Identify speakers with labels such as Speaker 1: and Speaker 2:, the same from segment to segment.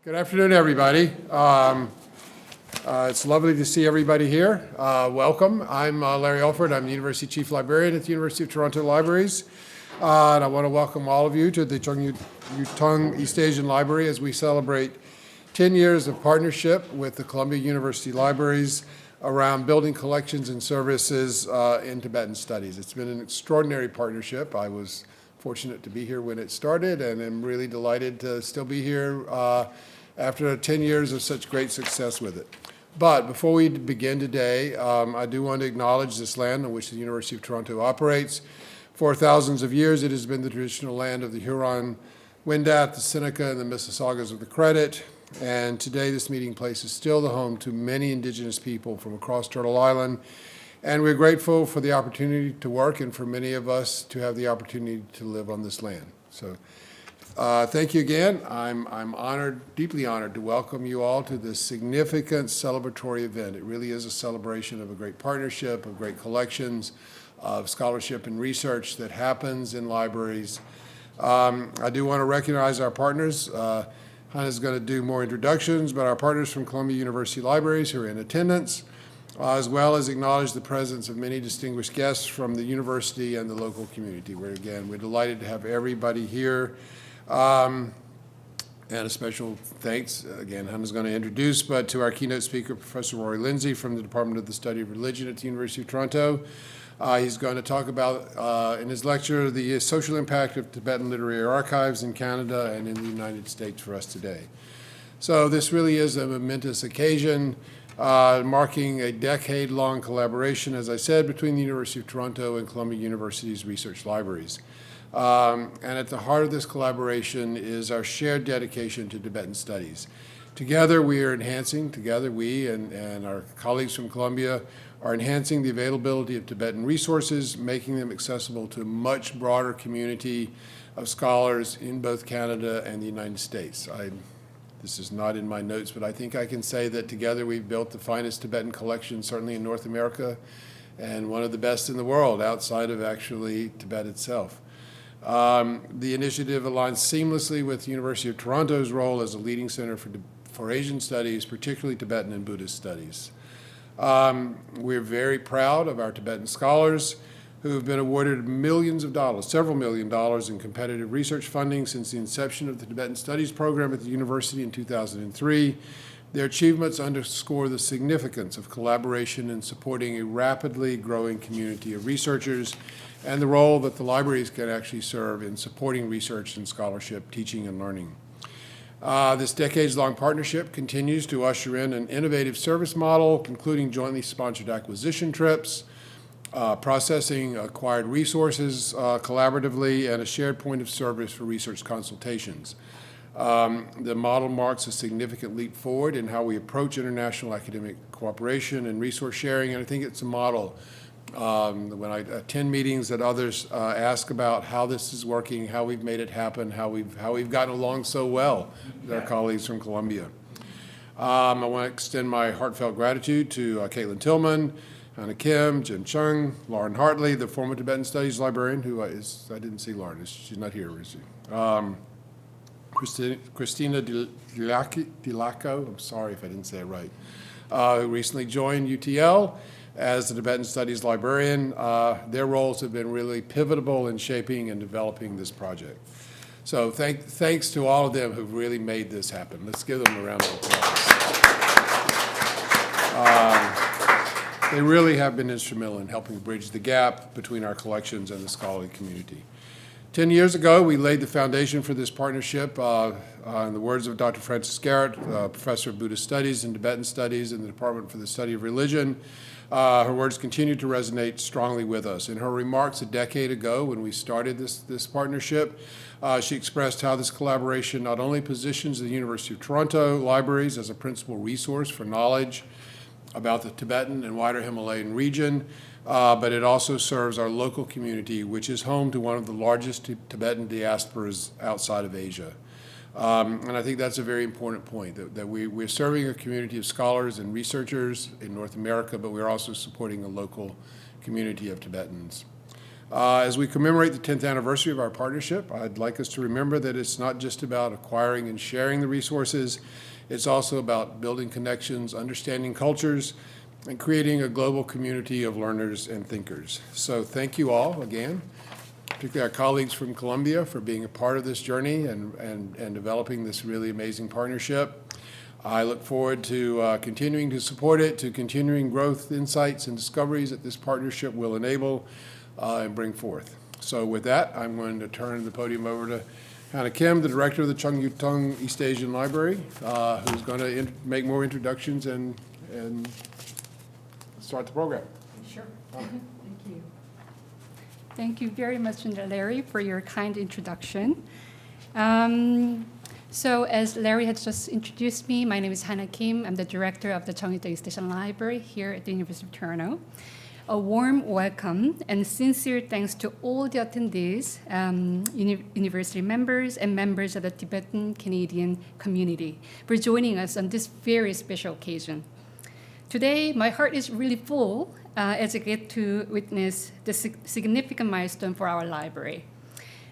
Speaker 1: Good afternoon, everybody. It's lovely to see everybody here. Welcome. I'm Larry Alford. I'm the University Chief Librarian at the University of Toronto Libraries. And I want to welcome all of you to the Yutong East Asian Library as we celebrate 10 years of partnership with the Columbia University Libraries around building collections and services in Tibetan studies. It's been an extraordinary partnership. I was fortunate to be here when it started, and I'm really delighted to still be here after 10 years of such great success with it. But before we begin today, I do want to acknowledge this land on which the University of Toronto operates. For thousands of years, it has been the traditional land of the Huron-Wendat, the Seneca, and the Mississaugas of the Credit. And today, this meeting place is still the home to many Indigenous people from across Turtle Island. And we're grateful for the opportunity to work and for many of us to have the opportunity to live on this land. So thank you again. I'm honored, deeply honored to welcome you all to this significant celebratory event. It really is a celebration of a great partnership, of great collections, of scholarship and research that happens in libraries. I do want to recognize our partners. Hannah's going to do more introductions, but our partners from Columbia University Libraries who are in attendance, as well as acknowledge the presence of many distinguished guests from the university and the local community, where again, we're delighted to have everybody here. And a special thanks, again, Hannah's going to introduce, but to our keynote speaker, Professor Rory Lindsay from the Department of the Study of Religion at the University of Toronto. He's going to talk about, in his lecture, the social impact of Tibetan literary archives in Canada and in the United States for us today. So this really is a momentous occasion, marking a decade-long collaboration, as I said, between the University of Toronto and Columbia University's research libraries. And at the heart of this collaboration is our shared dedication to Tibetan studies. Together, we are enhancing, we and our colleagues from Columbia are enhancing the availability of Tibetan resources, making them accessible to a much broader community of scholars in both Canada and the United States. This is not in my notes, but I think I can say that together we've built the finest Tibetan collection, certainly in North America, and one of the best in the world outside of actually Tibet itself. The initiative aligns seamlessly with the University of Toronto's role as a leading center for Asian studies, particularly Tibetan and Buddhist studies. We're very proud of our Tibetan scholars who have been awarded millions of dollars, several $1 million in competitive research funding since the inception of the Tibetan Studies program at the university in 2003. Their achievements underscore the significance of collaboration in supporting a rapidly growing community of researchers and the role that the libraries can actually serve in supporting research and scholarship, teaching and learning. This decades-long partnership continues to usher in an innovative service model, including jointly sponsored acquisition trips, processing acquired resources collaboratively, and a shared point of service for research consultations. The model marks a significant leap forward in how we approach international academic cooperation and resource sharing, and I think it's a model. When I attend meetings that others ask about how this is working, how we've made it happen, how we've gotten along so well with our colleagues from Columbia. I want to extend my heartfelt gratitude to Caitlin Tillman, Hannah Kim, Jim Chung, Lauren Hartley, the former Tibetan Studies librarian, who I didn't see Lauren, she's not here, is she? Christina Dilaco, I'm sorry if I didn't say it right, who recently joined UTL as the Tibetan Studies librarian. Their roles have been really pivotal in shaping and developing this project. So thanks to all of them who've really made this happen. Let's give them a round of applause. They really have been instrumental in helping bridge the gap between our collections and the scholarly community. 10 years ago, we laid the foundation for this partnership. In the words of Dr. Frances Garrett, Professor of Buddhist Studies and Tibetan Studies in the Department for the Study of Religion, her words continue to resonate strongly with us. In her remarks a decade ago when we started this partnership, she expressed how this collaboration not only positions the University of Toronto libraries as a principal resource for knowledge about the Tibetan and wider Himalayan region, but it also serves our local community, which is home to one of the largest Tibetan diasporas outside of Asia. And I think that's a very important point, that we're serving a community of scholars and researchers in North America, but we're also supporting a local community of Tibetans. As we commemorate the 10th anniversary of our partnership, I'd like us to remember that it's not just about acquiring and sharing the resources, it's also about building connections, understanding cultures, and creating a global community of learners and thinkers. So thank you all again, particularly our colleagues from Columbia for being a part of this journey and developing this really amazing partnership. I look forward to continuing to support it, to continuing growth, insights, and discoveries that this partnership will enable and bring forth. So with that, I'm going to turn the podium over to Hannah Kim, the director of the Chung Yu-Tung East Asian Library, who's going to make more introductions and start the program.
Speaker 2: Sure. Thank you. Thank you very much, Larry, for your kind introduction. So as Larry had just introduced me, my name is Hannah Kim. I'm the director of the Chung Yu-Tung East Asian Library here at the University of Toronto. A warm welcome and sincere thanks to all the attendees, university members, and members of the Tibetan Canadian community for joining us on this very special occasion. Today, my heart is really full as I get to witness the significant milestone for our library.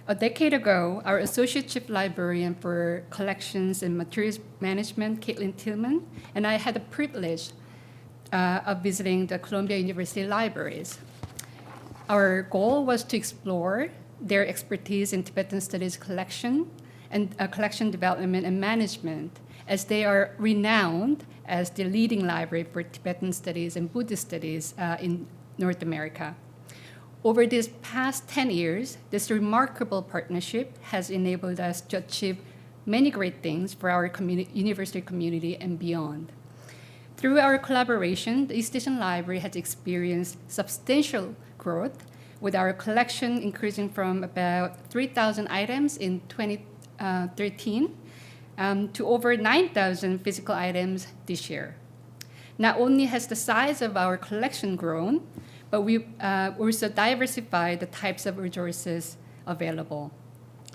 Speaker 2: A decade ago, our Associate Chief Librarian for Collections and Materials Management, Caitlin Tillman, and I had the privilege of visiting the Columbia University libraries. Our goal was to explore their expertise in Tibetan studies collection and collection development and management, as they are renowned as the leading library for Tibetan studies and Buddhist studies in North America. Over these past 10 years, this remarkable partnership has enabled us to achieve many great things for our university community and beyond. Through our collaboration, the East Asian Library has experienced substantial growth, with our collection increasing from about 3,000 items in 2013 to over 9,000 physical items this year. Not only has the size of our collection grown, but we also diversified the types of resources available,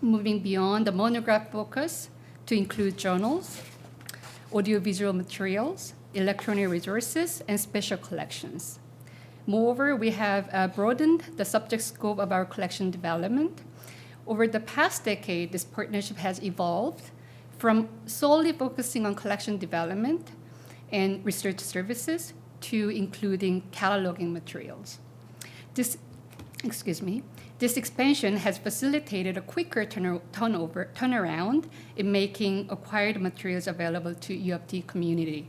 Speaker 2: moving beyond the monograph focus to include journals, audiovisual materials, electronic resources, and special collections. Moreover, we have broadened the subject scope of our collection development. Over the past decade, this partnership has evolved from solely focusing on collection development and research services to including cataloging materials. This expansion has facilitated a quicker turnaround in making acquired materials available to UofT community.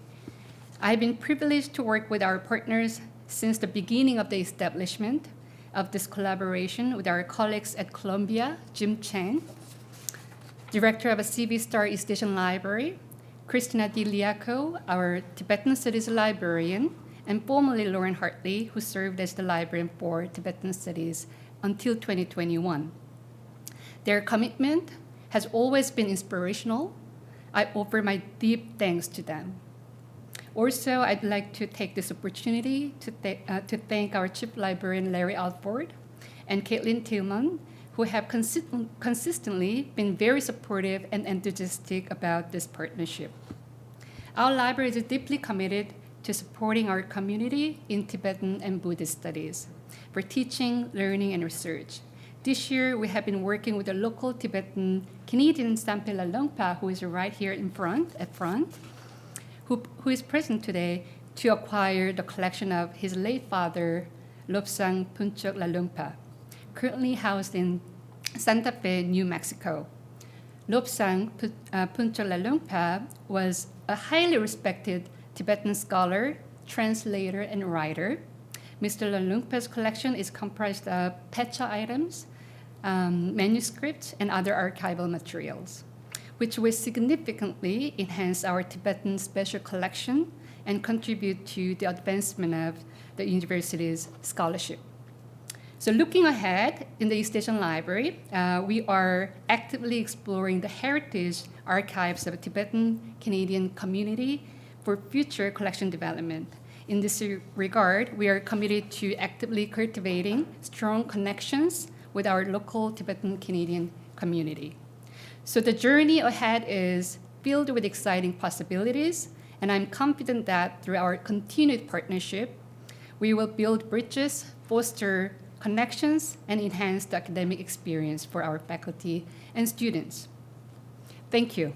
Speaker 2: I've been privileged to work with our partners since the beginning of the establishment of this collaboration with our colleagues at Columbia, Jim Chang, director of a CV Star East Asian Library, Christina Di Liaco, our Tibetan Studies librarian, and formerly Lauren Hartley, who served as the librarian for Tibetan Studies until 2021. Their commitment has always been inspirational. I offer my deep thanks to them. Also, I'd like to take this opportunity to thank our Chief Librarian, Larry Alford, and Caitlin Tillman, who have consistently been very supportive and enthusiastic about this partnership. Our library is deeply committed to supporting our community in Tibetan and Buddhist studies for teaching, learning, and research. This year, we have been working with a local Tibetan Canadian Sampe Lalongpa, who is right here at front, who is present today, to acquire the collection of his late father, Lobsang Punchok Lalungpa, currently housed in Santa Fe, New Mexico. Lobsang Punchok Lalungpa was a highly respected Tibetan scholar, translator, and writer. Mr. Lalungpa's collection is comprised of pecha items, manuscripts, and other archival materials, which will significantly enhance our Tibetan special collection and contribute to the advancement of the university's scholarship. So looking ahead in the East Asian Library, we are actively exploring the heritage archives of the Tibetan Canadian community for future collection development. In this regard, we are committed to actively cultivating strong connections with our local Tibetan Canadian community. So the journey ahead is filled with exciting possibilities, and I'm confident that through our continued partnership, we will build bridges, foster connections, and enhance the academic experience for our faculty and students. Thank you.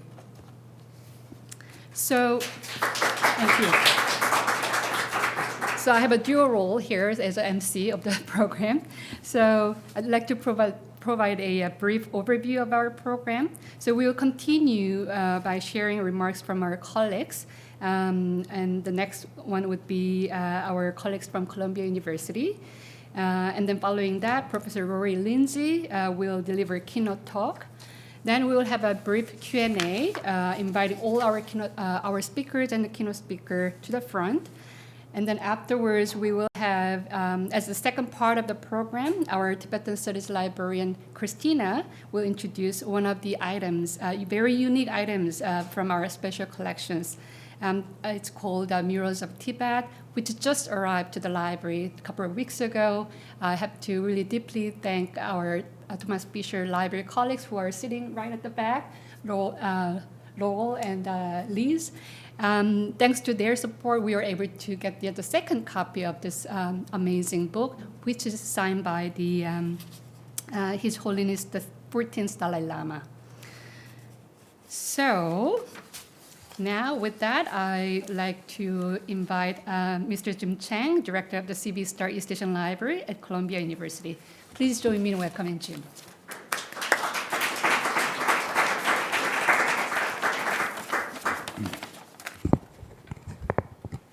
Speaker 2: So, thank you. So I have a dual role here as an MC of the program. So I'd like to provide a brief overview of our program. So we will continue by sharing remarks from our colleagues. And the next one would be our colleagues from Columbia University. And then following that, Professor Rory Lindsay will deliver a keynote talk. Then we will have a brief Q&A, inviting all our speakers and the keynote speaker to the front. And then afterwards, we will have, as the second part of the program, our Tibetan Studies librarian, Christina, will introduce one of the items, very unique items from our special collections. It's called Murals of Tibet, which just arrived to the library a couple of weeks ago. I have to really deeply thank our Thomas Fisher library colleagues who are sitting right at the back, Lowell and Liz. Thanks to their support, we were able to get the second copy of this amazing book, which is signed by His Holiness the 14th Dalai Lama. So now with that, I'd like to invite Mr. Jim Chang, Director of the C.B. Star East Asian Library at Columbia University. Please join me in welcoming Jim.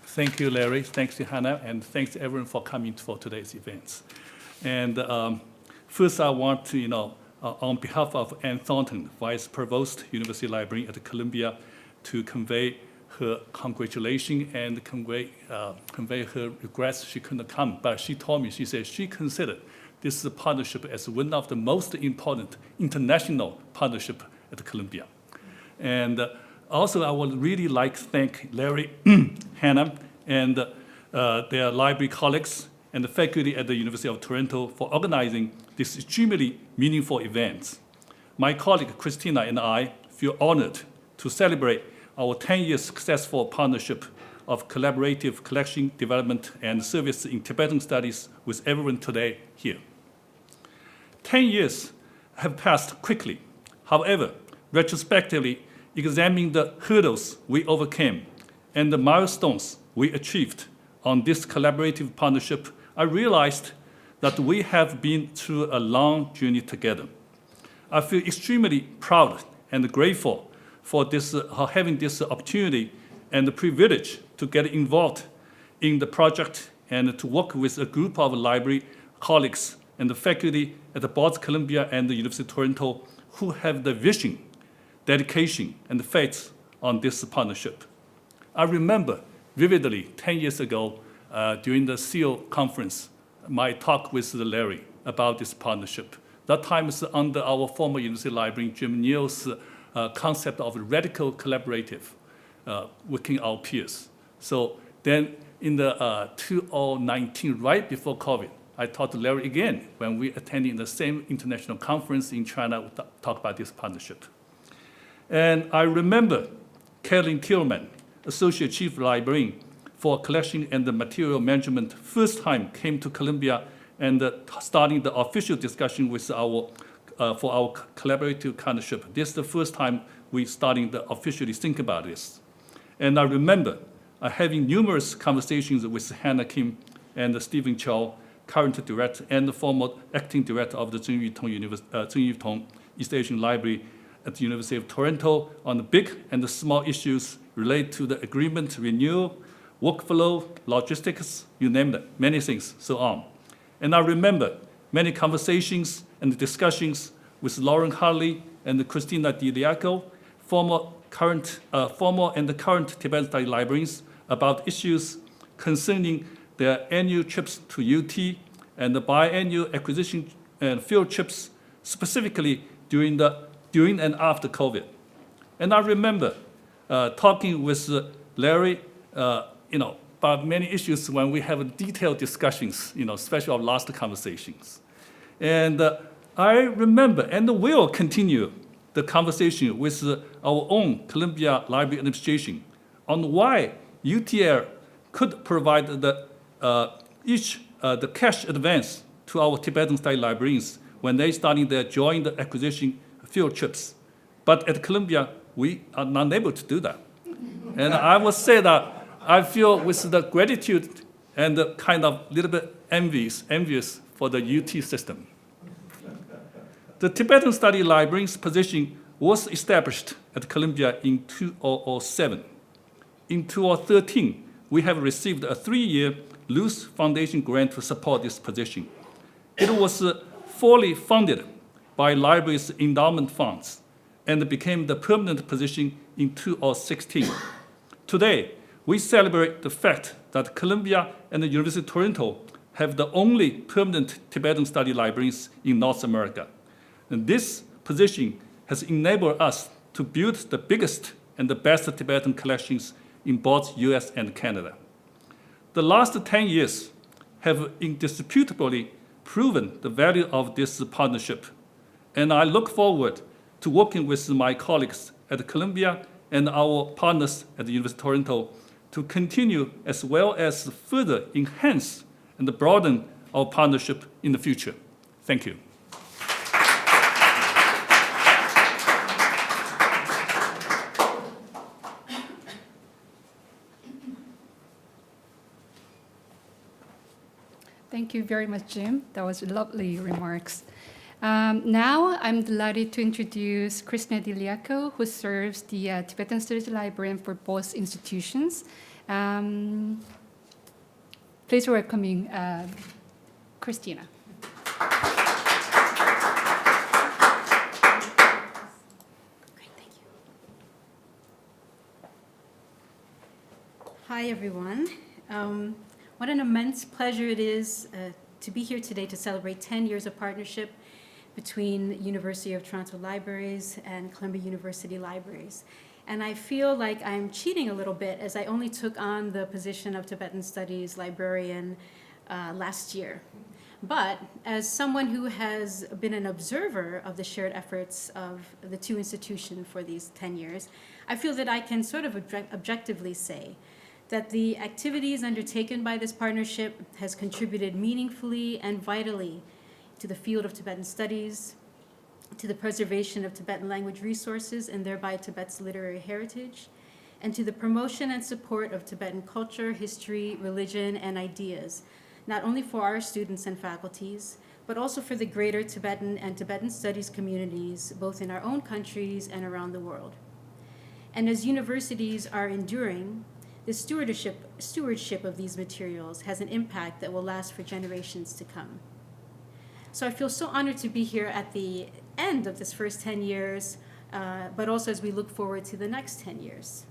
Speaker 3: Thank you, Larry. Thanks to Hannah, and thanks to everyone for coming for today's events. And first, I want to, on behalf of Ann Thornton, Vice Provost, University Library at Columbia, to convey her congratulations and convey her regrets she couldn't come. But she told me, she said she considered this partnership as one of the most important international partnership at Columbia. And also, I would really like to thank Larry, Hannah, and their library colleagues and the faculty at the University of Toronto for organizing this extremely meaningful event. My colleague Christina and I feel honored to celebrate our 10-year successful partnership of collaborative collection, development, and service in Tibetan studies with everyone today here. 10 years have passed quickly. However, retrospectively, examining the hurdles we overcame and the milestones we achieved on this collaborative partnership, I realized that we have been through a long journey together. I feel extremely proud and grateful for having this opportunity and the privilege to get involved in the project and to work with a group of library colleagues and the faculty at both Columbia and the University of Toronto who have the vision, dedication, and faith on this partnership. I remember vividly 10 years ago during the SEAL conference, my talk with Larry about this partnership. That time is under our former university librarian, Jim Neal's concept of radical collaborative, working our peers. So then in the 2019, right before COVID, I talked to Larry again when we attended the same international conference in China, we talked about this partnership. And I remember Carolyn Tillman, Associate Chief Librarian for Collection and the Material Management, first time came to Columbia and starting the official discussion with for our collaborative partnership. This is the first time we starting to officially think about this. And I remember having numerous conversations with Hannah Kim and Stephen Chow, current director and the former acting director of the Zheng Yutong East Asian Library at the University of Toronto on the big and the small issues related to the agreement renewal, workflow, logistics, you name it, many things, so on. And I remember many conversations and discussions with Lauren Harley and Christina Diliaco, former and the current Tibetan study librarians, about issues concerning their annual trips to UT and the biannual acquisition and field trips, specifically during and after COVID. And I remember talking with Larry, about many issues when we have detailed discussions, especially our last conversations. And I remember and will continue the conversation with our own Columbia Library Administration on why UTL could provide the cash advance to our Tibetan study librarians when they started their joint acquisition field trips. But at Columbia, we are not able to do that. And I would say that I feel with the gratitude and the kind of little bit envious for the UT system. The Tibetan study librarian's position was established at Columbia in 2007. In 2013, we have received a 3-year Luce Foundation grant to support this position. It was fully funded by library's endowment funds and became the permanent position in 2016. Today, we celebrate the fact that Columbia and the University of Toronto have the only permanent Tibetan study librarians in North America. And this position has enabled us to build the biggest and the best Tibetan collections in both US and Canada. The last 10 years have indisputably proven the value of this partnership, and I look forward to working with my colleagues at Columbia and our partners at the University of Toronto to continue as well as further enhance and broaden our partnership in the future. Thank you.
Speaker 2: Thank you very much, Jim. That was lovely remarks. Now I'm delighted to introduce Christina Diliaco, who serves the Tibetan Studies Librarian for both institutions. Please welcome Christina.
Speaker 4: Great, thank you. Hi, everyone. What an immense pleasure it is to be here today to celebrate 10 years of partnership between University of Toronto Libraries and Columbia University Libraries. And I feel like I'm cheating a little bit as I only took on the position of Tibetan Studies librarian last year. But as someone who has been an observer of the shared efforts of the two institutions for these 10 years, I feel that I can sort of objectively say that the activities undertaken by this partnership has contributed meaningfully and vitally to the field of Tibetan studies, to the preservation of Tibetan language resources and thereby Tibet's literary heritage, and to the promotion and support of Tibetan culture, history, religion, and ideas, not only for our students and faculties, but also for the greater Tibetan and Tibetan studies communities, both in our own countries and around the world. And as universities are enduring, the stewardship of these materials has an impact that will last for generations to come. So I feel so honored to be here at the end of this first 10 years, but also as we look forward to the next 10 years.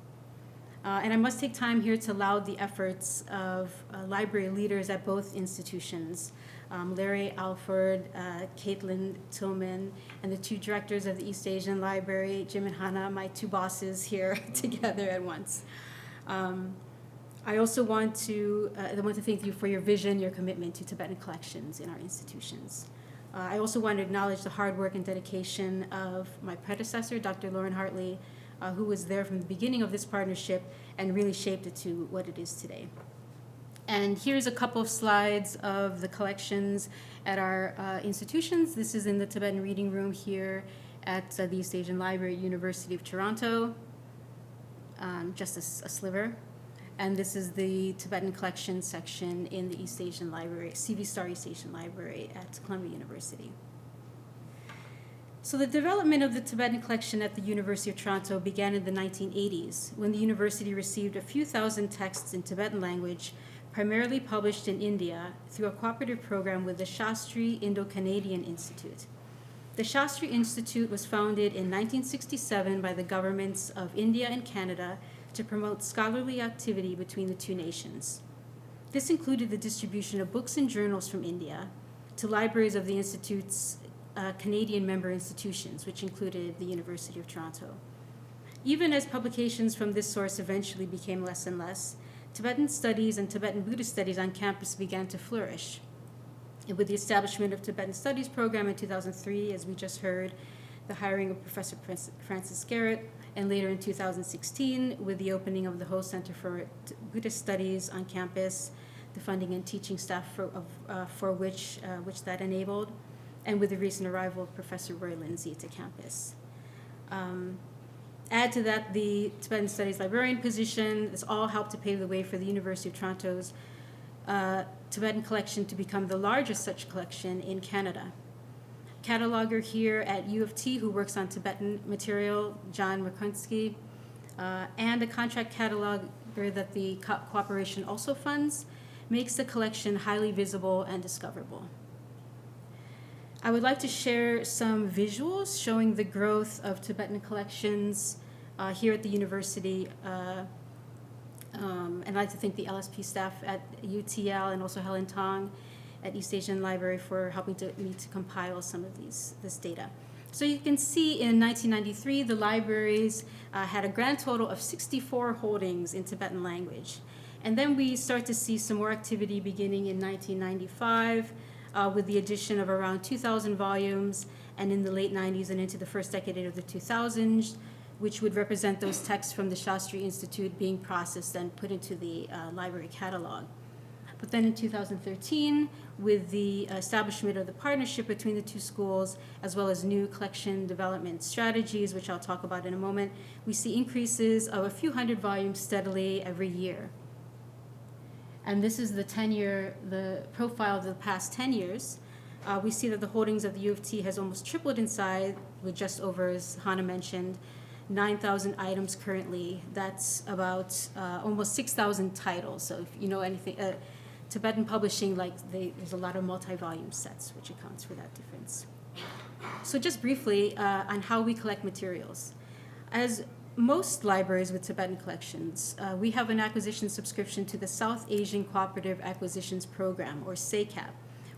Speaker 4: And I must take time here to laud the efforts of library leaders at both institutions, Larry Alford, Caitlin Tillman, and the two directors of the East Asian Library, Jim and Hannah, my two bosses here together at once. I also want to thank you for your vision, your commitment to Tibetan collections in our institutions. I also want to acknowledge the hard work and dedication of my predecessor, Dr. Lauren Hartley, who was there from the beginning of this partnership and really shaped it to what it is today. And here's a couple of slides of the collections at our institutions. This is in the Tibetan Reading Room here at the East Asian Library, University of Toronto. Just a sliver. And this is the Tibetan collection section in the East Asian Library, C.V. Starr East Asian Library at Columbia University. So the development of the Tibetan collection at the University of Toronto began in the 1980s, when the university received a few thousand texts in Tibetan language, primarily published in India, through a cooperative program with the Shastri Indo-Canadian Institute. The Shastri Institute was founded in 1967 by the governments of India and Canada to promote scholarly activity between the two nations. This included the distribution of books and journals from India to libraries of the Institute's Canadian member institutions, which included the University of Toronto. Even as publications from this source eventually became less and less, Tibetan studies and Tibetan Buddhist studies on campus began to flourish. And with the establishment of Tibetan Studies program in 2003, as we just heard, the hiring of Professor Francis Garrett, and later in 2016, with the opening of the Ho Center for Buddhist Studies on campus, the funding and teaching staff for which that enabled, and with the recent arrival of Professor Rory Lindsay to campus. Add to that the Tibetan Studies librarian position. This all helped to pave the way for the University of Toronto's Tibetan collection to become the largest such collection in Canada. Cataloger here at UofT who works on Tibetan material, John Merkunsky, and the contract cataloger that the cooperation also funds, makes the collection highly visible and discoverable. I would like to share some visuals showing the growth of Tibetan collections here at the university. And I'd like to thank the LSP staff at UTL and also Helen Tong at East Asian Library for helping me to compile some of this data. So you can see in 1993, the libraries had a grand total of 64 holdings in Tibetan language. And then we start to see some more activity beginning in 1995 with the addition of around 2,000 volumes, and in the late 90s and into the first decade of the 2000s, which would represent those texts from the Shastri Institute being processed and put into the library catalog. But then in 2013, with the establishment of the partnership between the two schools, as well as new collection development strategies, which I'll talk about in a moment, we see increases of a few hundred volumes steadily every year. And this is the profile of the past 10 years. We see that the holdings of the UofT has almost tripled in size, with just over, as Hannah mentioned, 9,000 items currently. That's about almost 6,000 titles. So if you know anything, Tibetan publishing, there's a lot of multi-volume sets, which accounts for that difference. So just briefly on how we collect materials. As most libraries with Tibetan collections, we have an acquisition subscription to the South Asian Cooperative Acquisitions Program, or SACAP,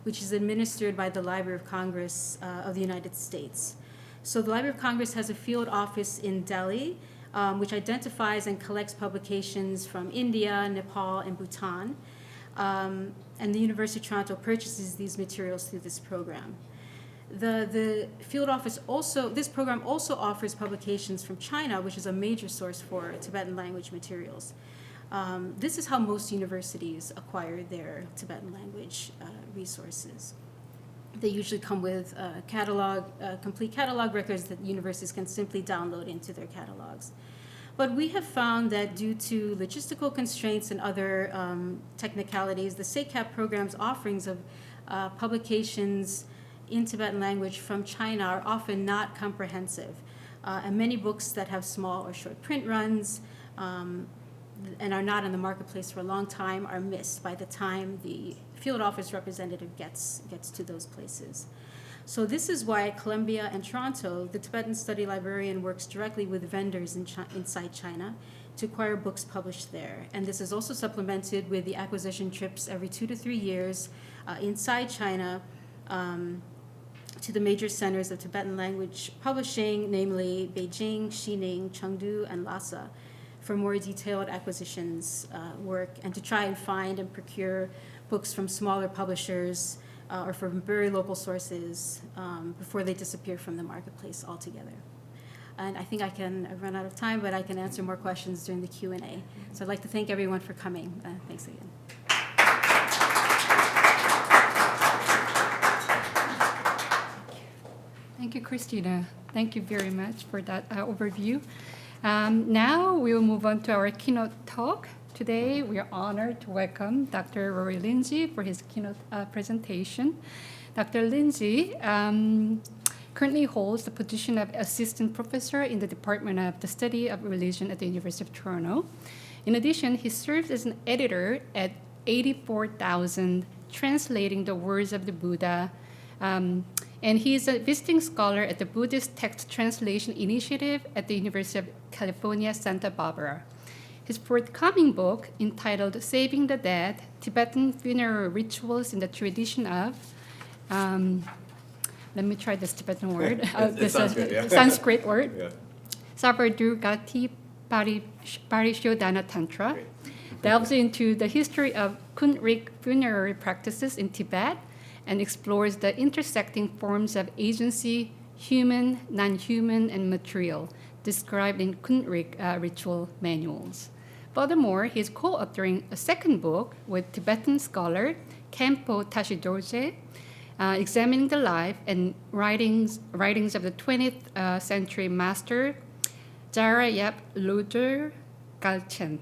Speaker 4: which is administered by the Library of Congress of the United States. So the Library of Congress has a field office in Delhi, which identifies and collects publications from India, Nepal, and Bhutan. And the University of Toronto purchases these materials through this program. The field office this program also offers publications from China, which is a major source for Tibetan language materials. This is how most universities acquire their Tibetan language resources. They usually come with complete catalog records that universities can simply download into their catalogs. But we have found that due to logistical constraints and other technicalities, the SACAP program's offerings of publications in Tibetan language from China are often not comprehensive. And many books that have small or short print runs and are not in the marketplace for a long time are missed by the time the field office representative gets to those places. So this is why at Columbia and Toronto, the Tibetan study librarian works directly with vendors inside China to acquire books published there. And this is also supplemented with the acquisition trips every 2 to 3 years inside China to the major centers of Tibetan language publishing, namely Beijing, Xining, Chengdu, and Lhasa, for more detailed acquisitions work, and to try and find and procure books from smaller publishers or from very local sources before they disappear from the marketplace altogether. And I think I've run out of time, but I can answer more questions during the Q&A. So I'd like to thank everyone for coming. Thanks again.
Speaker 2: Thank you, Christina. Thank you very much for that overview. Now we will move on to our keynote talk. Today we are honored to welcome Dr. Rory Lindsay for his keynote presentation. Dr. Lindsay currently holds the position of Assistant Professor in the Department of the Study of Religion at the University of Toronto. In addition, he serves as an editor at 84,000, translating the words of the Buddha. And he is a visiting scholar at the Buddhist Text Translation Initiative at the University of California, Santa Barbara. His forthcoming book, entitled Saving the Dead, Tibetan Funeral Rituals in the Tradition of, let me try this Tibetan word.
Speaker 5: It sounds good, yeah.
Speaker 2: Sanskrit word.
Speaker 5: Yeah.
Speaker 2: Savardurgati Parishodhana Tantra,
Speaker 5: Great.
Speaker 2: delves into the history of Kunrik funerary practices in Tibet, and explores the intersecting forms of agency, human, non-human, and material, described in Kunrik ritual manuals. Furthermore, he's co-authoring a second book with Tibetan scholar Khenpo Tashidorje, examining the life and writings of the 20th century master Jarayap Lodro Galchen.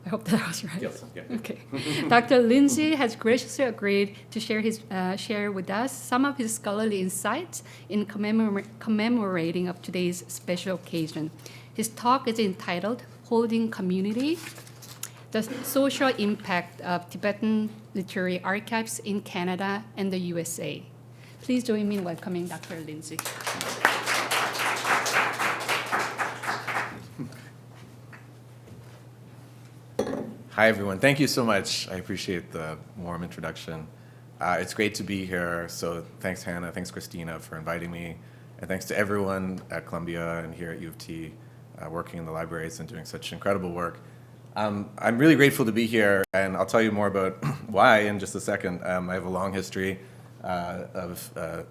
Speaker 2: I hope that was right.
Speaker 5: Yes, yeah.
Speaker 2: Okay. Dr. Lindsay has graciously agreed to share with us some of his scholarly insights in commemorating of today's special occasion. His talk is entitled Holding Community: The Social Impact of Tibetan Literary Archives in Canada and the USA. Please join me in welcoming Dr. Lindsay.
Speaker 5: Hi, everyone. Thank you so much. I appreciate the warm introduction. It's great to be here. So thanks, Hannah. Thanks, Christina, for inviting me. And thanks to everyone at Columbia and here at U of T working in the libraries and doing such incredible work. I'm really grateful to be here, and I'll tell you more about why in just a second. I have a long history of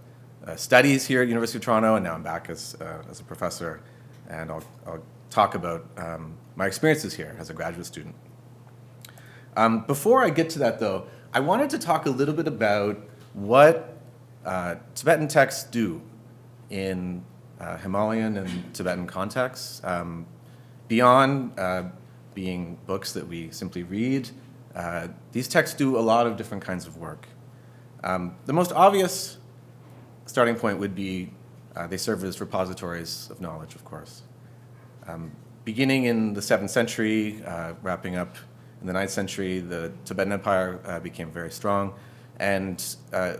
Speaker 5: studies here at University of Toronto, and now I'm back as a professor. And I'll talk about my experiences here as a graduate student. Before I get to that, though, I wanted to talk a little bit about what Tibetan texts do in Himalayan and Tibetan contexts. Beyond being books that we simply read, these texts do a lot of different kinds of work. The most obvious starting point would be they serve as repositories of knowledge, of course. Beginning in the 7th century, wrapping up in the 9th century, the Tibetan Empire became very strong. And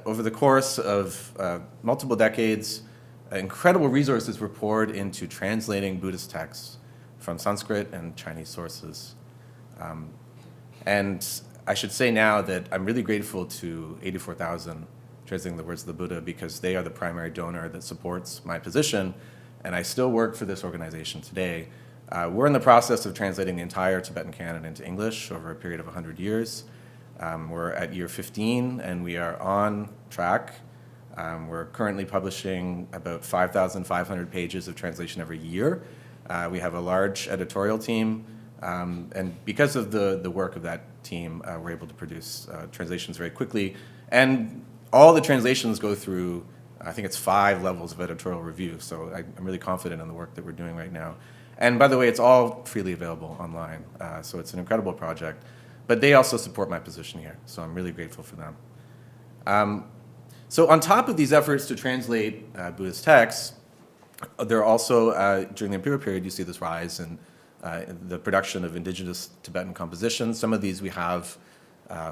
Speaker 5: over the course of multiple decades, incredible resources were poured into translating Buddhist texts from Sanskrit and Chinese sources. And I should say now that I'm really grateful to 84,000 Translating the Words of the Buddha, because they are the primary donor that supports my position, and I still work for this organization today. We're in the process of translating the entire Tibetan canon into English over a period of 100 years. We're at year 15, and we are on track. We're currently publishing about 5,500 pages of translation every year. We have a large editorial team, and because of the work of that team, we're able to produce translations very quickly. And all the translations go through, I think it's 5 levels of editorial review, so I'm really confident in the work that we're doing right now. And by the way, it's all freely available online, so it's an incredible project. But they also support my position here, so I'm really grateful for them. So on top of these efforts to translate Buddhist texts, there are also, during the imperial period, you see this rise in the production of indigenous Tibetan compositions. Some of these we have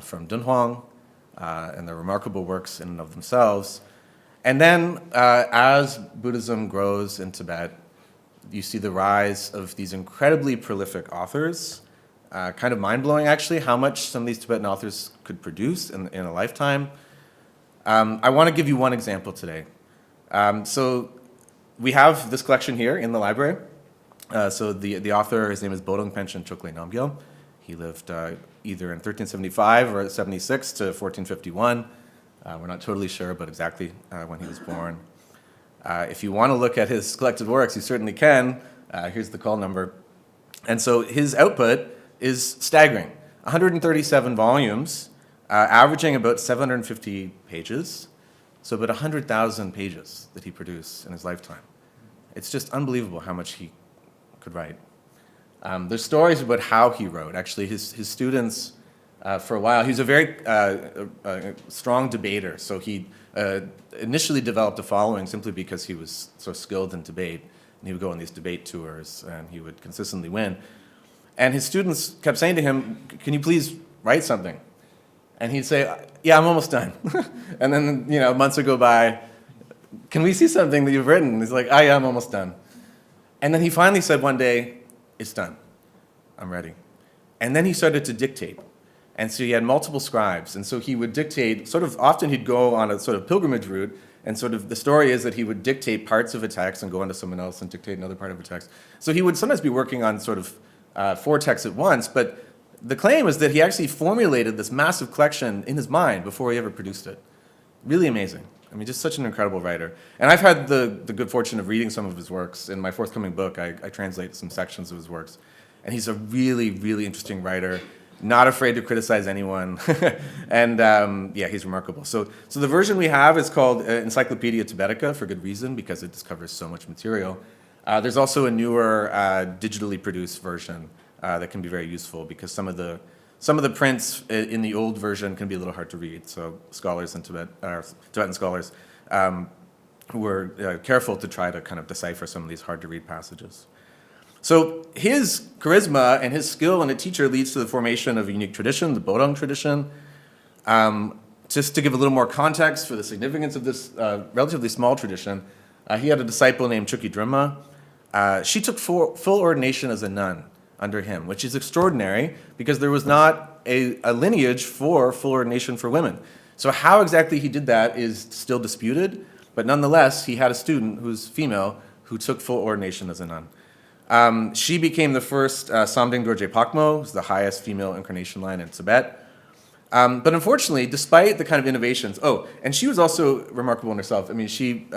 Speaker 5: from Dunhuang, and they're remarkable works in and of themselves. And then as Buddhism grows in Tibet, you see the rise of these incredibly prolific authors. Kind of mind-blowing, actually, how much some of these Tibetan authors could produce in a lifetime. I want to give you one example today. So we have this collection here in the library. So the author, his name is Bodong Penchen Chokle Namgyal. He lived either in 1375 or 76 to 1451. We're not totally sure, but exactly when he was born. If you want to look at his collected works, you certainly can. Here's the call number. And so his output is staggering. 137 volumes, averaging about 750 pages. So about 100,000 pages that he produced in his lifetime. It's just unbelievable how much he could write. There's stories about how he wrote. Actually, his students, for a while, he was a very strong debater. So he initially developed a following simply because he was so skilled in debate. And he would go on these debate tours, and he would consistently win. And his students kept saying to him, "Can you please write something?" And he'd say, "Yeah, I'm almost done." And then, months would go by. "Can we see something that you've written?" And he's like, "Oh, yeah, I'm almost done." And then he finally said one day, "It's done. I'm ready." And then he started to dictate. And so he had multiple scribes. And so he would dictate, often he'd go on a sort of pilgrimage route. And the story is that he would dictate parts of a text and go on to someone else and dictate another part of a text. So he would sometimes be working on 4 texts at once. But the claim is that he actually formulated this massive collection in his mind before he ever produced it. Really amazing. I mean, just such an incredible writer. And I've had the good fortune of reading some of his works. In my forthcoming book, I translate some sections of his works. And he's a really, really interesting writer, not afraid to criticize anyone. And yeah, he's remarkable. So the version we have is called Encyclopedia Tibetica, for good reason, because it just covers so much material. There's also a newer digitally produced version that can be very useful, because some of the prints in the old version can be a little hard to read. So scholars in Tibetan scholars were careful to try to kind of decipher some of these hard to read passages. So his charisma and his skill in a teacher leads to the formation of a unique tradition, the Bodong tradition. Just to give a little more context for the significance of this relatively small tradition, he had a disciple named Chukyi Drima. She took full ordination as a nun under him, which is extraordinary because there was not a lineage for full ordination for women. So how exactly he did that is still disputed, but nonetheless, he had a student who's female who took full ordination as a nun. She became the first Samdeng Dorje Pakmo, who's the highest female incarnation line in Tibet. But unfortunately, despite the kind of innovations, and she was also remarkable in herself. I mean, she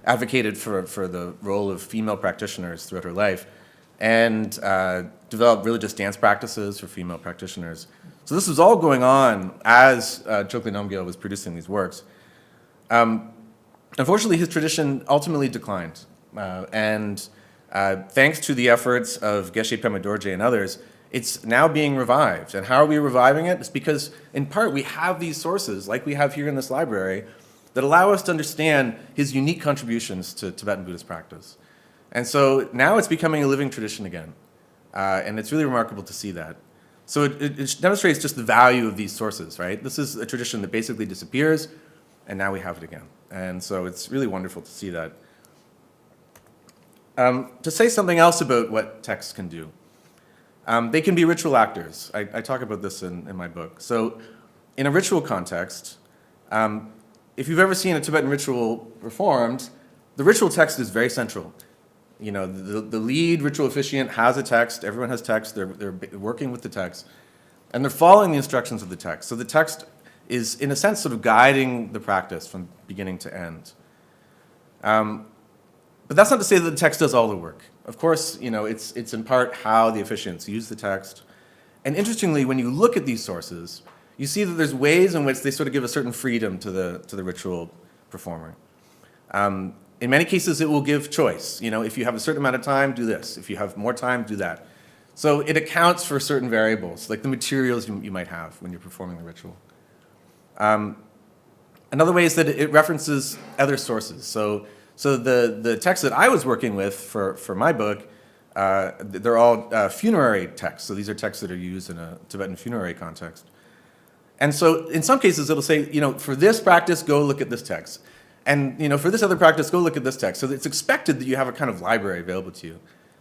Speaker 5: advocated for the role of female practitioners throughout her life and developed religious dance practices for female practitioners. So this was all going on as Chokle Namgyal was producing these works. Unfortunately, his tradition ultimately declined. Thanks to the efforts of Geshe Pema Dorje and others, it's now being revived. And how are we reviving it? It's because, in part, we have these sources, like we have here in this library, that allow us to understand his unique contributions to Tibetan Buddhist practice. And so now it's becoming a living tradition again. And it's really remarkable to see that. So it demonstrates just the value of these sources, right? This is a tradition that basically disappears, and now we have it again. And so it's really wonderful to see that. To say something else about what texts can do. They can be ritual actors. I talk about this in my book. So in a ritual context, if you've ever seen a Tibetan ritual performed, the ritual text is very central. You know, the lead ritual officiant has a text, everyone has text, they're working with the text, and they're following the instructions of the text. So the text is, in a sense, sort of guiding the practice from beginning to end. But that's not to say that the text does all the work. Of course, you know, it's in part how the officiants use the text. And interestingly, when you look at these sources, you see that there's ways in which they sort of give a certain freedom to the ritual performer. In many cases, it will give choice. You know, if you have a certain amount of time, do this. If you have more time, do that. So it accounts for certain variables, like the materials you might have when you're performing the ritual. Another way is that it references other sources. So the texts that I was working with for my book, they're all funerary texts. So these are texts that are used in a Tibetan funerary context. And so in some cases, it'll say, you know, for this practice, go look at this text. And, you know, for this other practice, go look at this text. So it's expected that you have a kind of library available to you.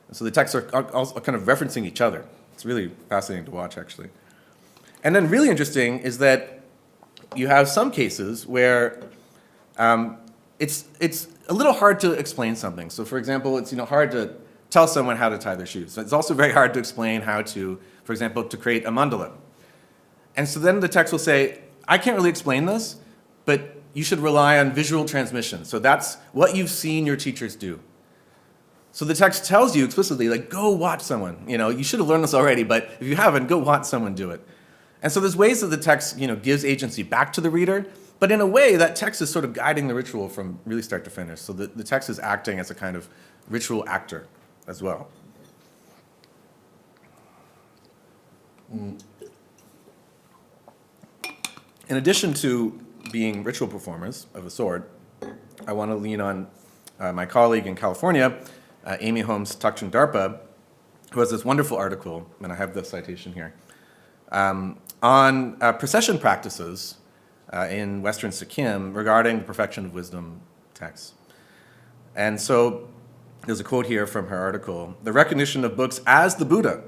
Speaker 5: And so the texts are also kind of referencing each other. It's really fascinating to watch, actually. And then really interesting is that you have some cases where it's a little hard to explain something. So for example, it's, you know, hard to tell someone how to tie their shoes. It's also very hard to explain how to, for example, to create a mandala. And so then the text will say, I can't really explain this, but you should rely on visual transmission. So that's what you've seen your teachers do. So the text tells you explicitly, like, go watch someone. You know, you should have learned this already, but if you haven't, go watch someone do it. And so there's ways that the text, you know, gives agency back to the reader, but in a way, that text is sort of guiding the ritual from really start to finish. So the text is acting as a kind of ritual actor as well. In addition to being ritual performers of a sort, I want to lean on my colleague in California, Amy Holmes Takchung Darpa, who has this wonderful article, and I have the citation here, on procession practices in Western Sikkim regarding the perfection of wisdom texts. And so there's a quote here from her article: the recognition of books as the Buddha,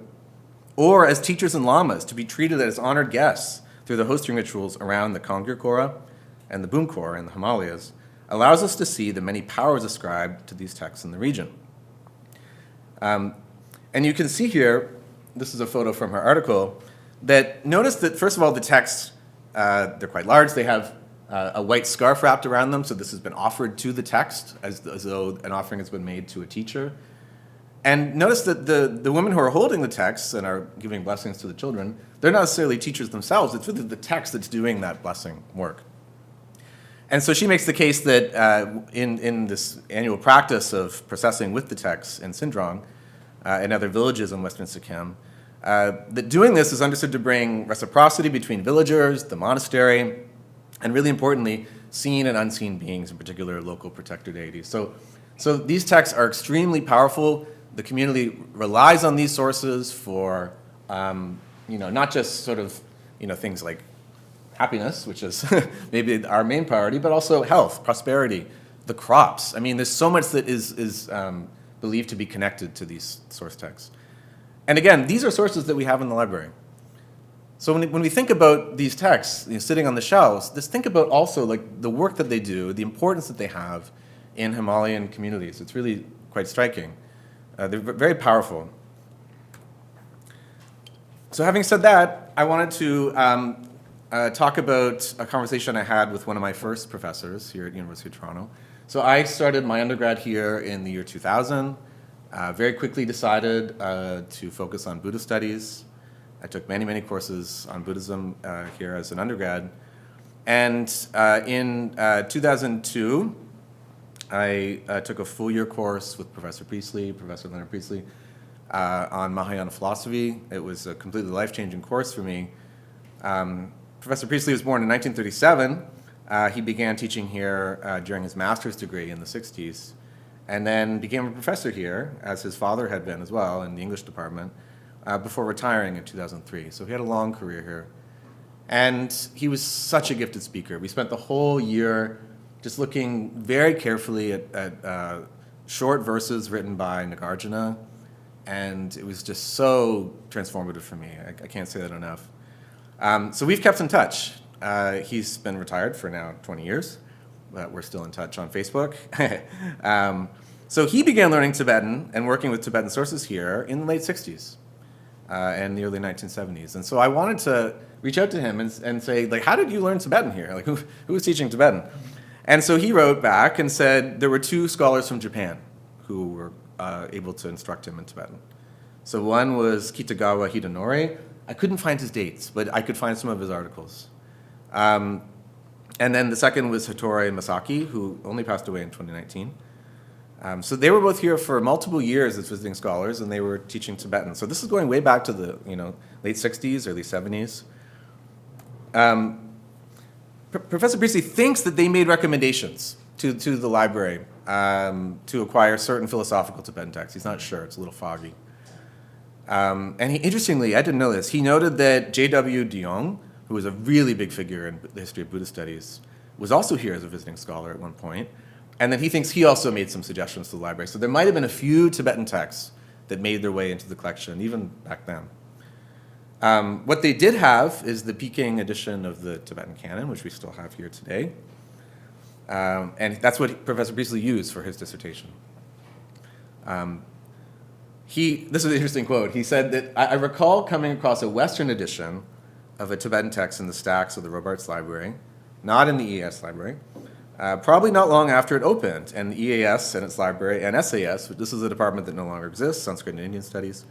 Speaker 5: or as teachers and lamas, to be treated as honored guests through the hosting rituals around the Kongir Kora and the Boom Kora in the Himalayas, allows us to see the many powers ascribed to these texts in the region. And you can see here, this is a photo from her article, that notice that, first of all, the texts, they're quite large. They have a white scarf wrapped around them, so this has been offered to the text as though an offering has been made to a teacher. And notice that the women who are holding the texts and are giving blessings to the children, they're not necessarily teachers themselves. It's really the text that's doing that blessing work. And so she makes the case that in this annual practice of processing with the texts in Sindrong and other villages in Western Sikkim, that doing this is understood to bring reciprocity between villagers, the monastery, and really importantly, seen and unseen beings, in particular local protector deities. So these texts are extremely powerful. The community relies on these sources for, not just sort of, things like happiness, which is maybe our main priority, but also health, prosperity, the crops. I mean, there's so much that is believed to be connected to these source texts. And again, these are sources that we have in the library. So when we think about these texts sitting on the shelves, just think about also like the work that they do, the importance that they have in Himalayan communities. It's really quite striking. They're very powerful. So having said that, I wanted to talk about a conversation I had with one of my first professors here at University of Toronto. So I started my undergrad here in the year 2000. Very quickly decided to focus on Buddhist studies. I took many, many courses on Buddhism here as an undergrad. And in 2002, I took a full-year course with Professor Leonard Priestley, on Mahayana philosophy. It was a completely life-changing course for me. Professor Priestley was born in 1937. He began teaching here during his master's degree in the 60s, and then became a professor here, as his father had been as well, in the English department, before retiring in 2003. So he had a long career here. And he was such a gifted speaker. We spent the whole year just looking very carefully at short verses written by Nagarjuna, and it was just so transformative for me. I can't say that enough. So we've kept in touch. He's been retired for now 20 years, but we're still in touch on Facebook. So he began learning Tibetan and working with Tibetan sources here in the late 60s and the early 1970s. And so I wanted to reach out to him and say, like, how did you learn Tibetan here? Like, who was teaching Tibetan? And so he wrote back and said there were two scholars from Japan who were able to instruct him in Tibetan. So one was Kitagawa Hidenori. I couldn't find his dates, but I could find some of his articles. And then the second was Hattori Masaki, who only passed away in 2019. So they were both here for multiple years as visiting scholars, and they were teaching Tibetan. So this is going way back to the late 60s, early 70s. Professor Priestley thinks that they made recommendations to the library to acquire certain philosophical Tibetan texts. He's not sure; it's a little foggy. And interestingly, I didn't know this. He noted that J.W. Diong, who was a really big figure in the history of Buddhist studies, was also here as a visiting scholar at one point. And then he thinks he also made some suggestions to the library. So there might have been a few Tibetan texts that made their way into the collection, even back then. What they did have is the Peking edition of the Tibetan canon, which we still have here today. And that's what Professor Priestley used for his dissertation. This is an interesting quote. He said that, I recall coming across a Western edition of a Tibetan text in the stacks of the Robarts Library, not in the EAS library, probably not long after it opened. And the EAS and its library and SAS, this is a department that no longer exists, Sanskrit and Indian Studies,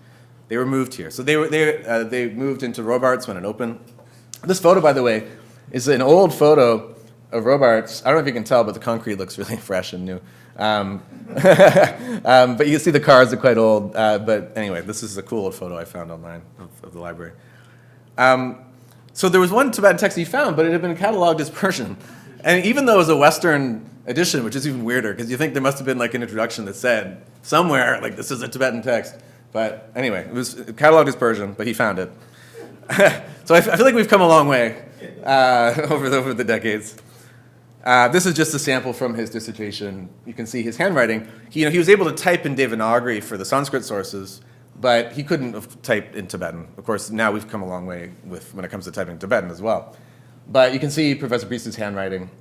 Speaker 5: they were moved here. So they moved into Robarts when it opened. This photo, by the way, is an old photo of Robarts. I don't know if you can tell, but the concrete looks really fresh and new. But you can see the cars are quite old. But anyway, this is a cool old photo I found online of the library. So there was one Tibetan text he found, but it had been cataloged as Persian. And even though it was a Western edition, which is even weirder, because you think there must have been like an introduction that said somewhere, like, this is a Tibetan text. But anyway, it was cataloged as Persian, but he found it. So I feel like we've come a long way over the decades. This is just a sample from his dissertation. You can see his handwriting. He was able to type in Devanagari for the Sanskrit sources, but he couldn't have typed in Tibetan. Of course, now we've come a long way when it comes to typing Tibetan as well. But you can see Professor Priestley's handwriting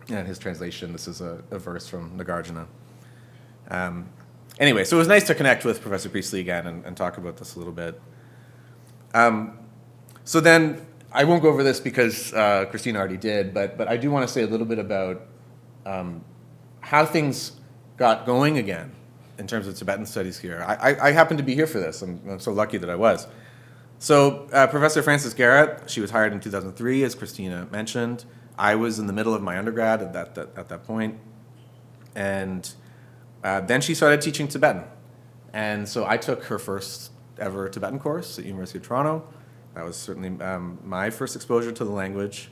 Speaker 5: and his translation. This is a verse from Nagarjuna. Anyway, so it was nice to connect with Professor Priestley again and talk about this a little bit. So then, I won't go over this because Christina already did, but I do want to say a little bit about how things got going again in terms of Tibetan studies here. I happened to be here for this. I'm so lucky that I was. So Professor Frances Garrett, she was hired in 2003, as Christina mentioned. I was in the middle of my undergrad at that point. And then she started teaching Tibetan. And so I took her first ever Tibetan course at University of Toronto. That was certainly my first exposure to the language.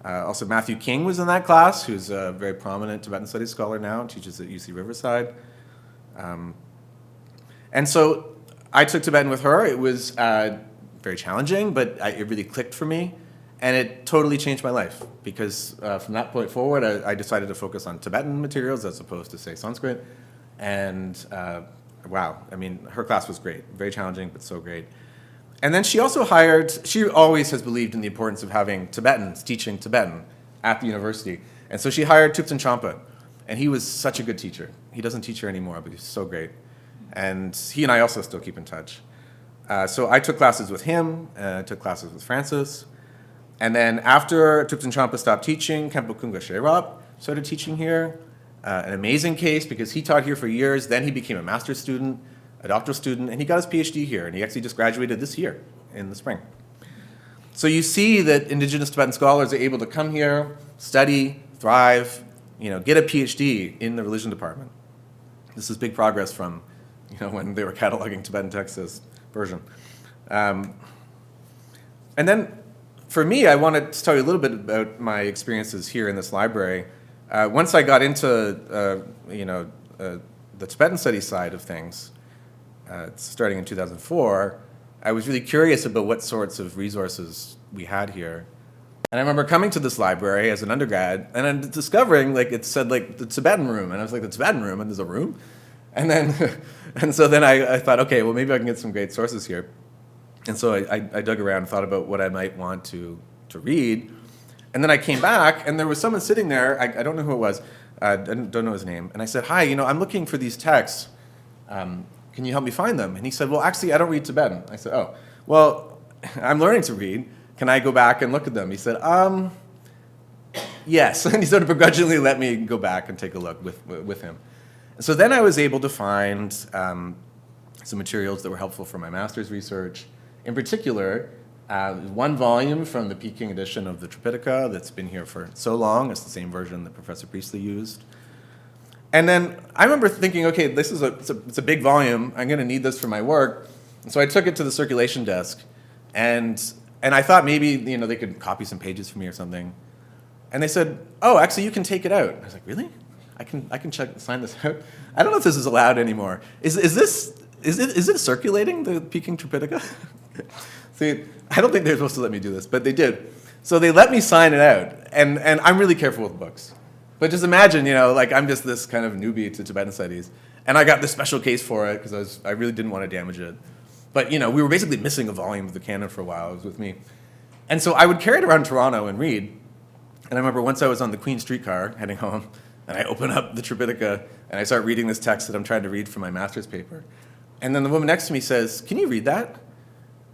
Speaker 5: Also, Matthew King was in that class, who's a very prominent Tibetan studies scholar now, teaches at UC Riverside. And so I took Tibetan with her. It was very challenging, but it really clicked for me. And it totally changed my life, because from that point forward, I decided to focus on Tibetan materials as opposed to, say, Sanskrit. And wow, I mean, her class was great. Very challenging, but so great. And then she also she always has believed in the importance of having Tibetans teaching Tibetan at the university. And so she hired Thupten Champa, and he was such a good teacher. He doesn't teach here anymore, but he's so great. And he and I also still keep in touch. So I took classes with him, I took classes with Frances. And then after Thupten Champa stopped teaching, Khenpo Kunga Sherab started teaching here. An amazing case, because he taught here for years. Then he became a master's student, a doctoral student, and he got his PhD here. And he actually just graduated this year in the spring. So you see that indigenous Tibetan scholars are able to come here, study, thrive, get a PhD in the religion department. This is big progress from when they were cataloging Tibetan texts as Persian. And then for me, I want to tell you a little bit about my experiences here in this library. Once I got into the Tibetan studies side of things, starting in 2004, I was really curious about what sorts of resources we had here. And I remember coming to this library as an undergrad and then discovering it said the Tibetan room, and I was like, the Tibetan room, and there's a room? And so then I thought, okay, well, maybe I can get some great sources here. And so I dug around and thought about what I might want to read. And then I came back, and there was someone sitting there. I don't know who it was. I don't know his name. And I said, hi, I'm looking for these texts. Can you help me find them? And he said, well, actually, I don't read Tibetan. I said, oh, well, I'm learning to read. Can I go back and look at them? He said, yes. And he sort of begrudgingly let me go back and take a look with him. And so then I was able to find some materials that were helpful for my master's research. In particular, one volume from the Peking edition of the Tripitaka that's been here for so long. It's the same version that Professor Priestley used. And then I remember thinking, okay, this is it's a big volume. I'm going to need this for my work. And so I took it to the circulation desk, and I thought maybe they could copy some pages for me or something. And they said, oh, actually, you can take it out. I was like, really? I can sign this out? I don't know if this is allowed anymore. Is it circulating, the Peking Tripitaka? See, I don't think they're supposed to let me do this, but they did. So they let me sign it out, and I'm really careful with books. But just imagine, I'm just this kind of newbie to Tibetan studies, and I got this special case for it because I really didn't want to damage it. But we were basically missing a volume of the canon for a while. It was with me, and so I would carry it around Toronto and read. And I remember once I was on the Queen streetcar heading home, and I open up the Tripitaka and I start reading this text that I'm trying to read for my master's paper, and then the woman next to me says, "Can you read that?"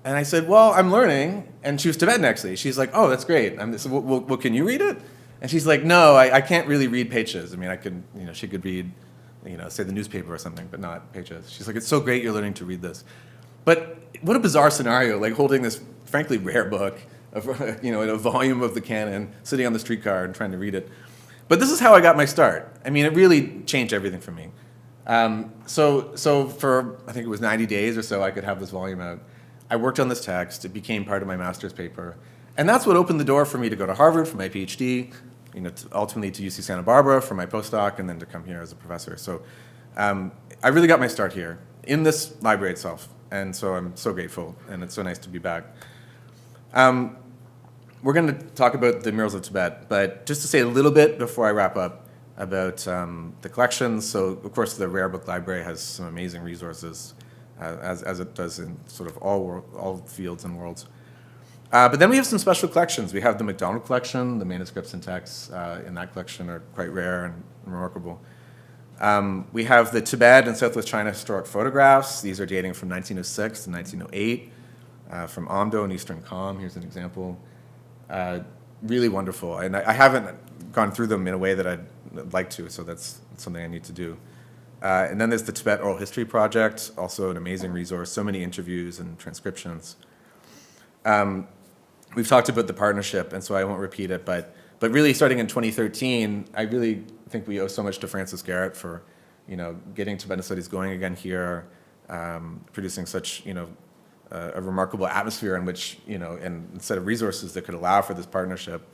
Speaker 5: And I said, well, I'm learning. And she was Tibetan, actually. She's like, oh, that's great. So, well, can you read it? And she's like, no, I can't really read pages. I mean, I could, she could read, say the newspaper or something, but not pages. She's like, it's so great you're learning to read this. But what a bizarre scenario, holding this, frankly, rare book, in a volume of the canon, sitting on the streetcar and trying to read it. But this is how I got my start. I mean, it really changed everything for me. So for, I think it was 90 days or so, I could have this volume out. I worked on this text. It became part of my master's paper. And that's what opened the door for me to go to Harvard for my PhD, ultimately to UC Santa Barbara for my postdoc, and then to come here as a professor. So I really got my start here in this library itself. And so I'm so grateful, and it's so nice to be back. We're going to talk about the Murals of Tibet, but just to say a little bit before I wrap up about the collections. So, of course, the Rare Book Library has some amazing resources, as it does in sort of all fields and worlds. But then we have some special collections. We have the MacDonald collection. The manuscripts and texts in that collection are quite rare and remarkable. We have the Tibet and Southwest China historic photographs. These are dating from 1906 to 1908 from Amdo and Eastern Kham. Here's an example. Really wonderful. And I haven't gone through them in a way that I'd like to, so that's something I need to do. And then there's the Tibet Oral History Project, also an amazing resource, so many interviews and transcriptions. We've talked about the partnership, and so I won't repeat it, but really starting in 2013, I really think we owe so much to Francis Garrett for, getting Tibetan studies going again here, producing such, a remarkable atmosphere in which, and a set of resources that could allow for this partnership.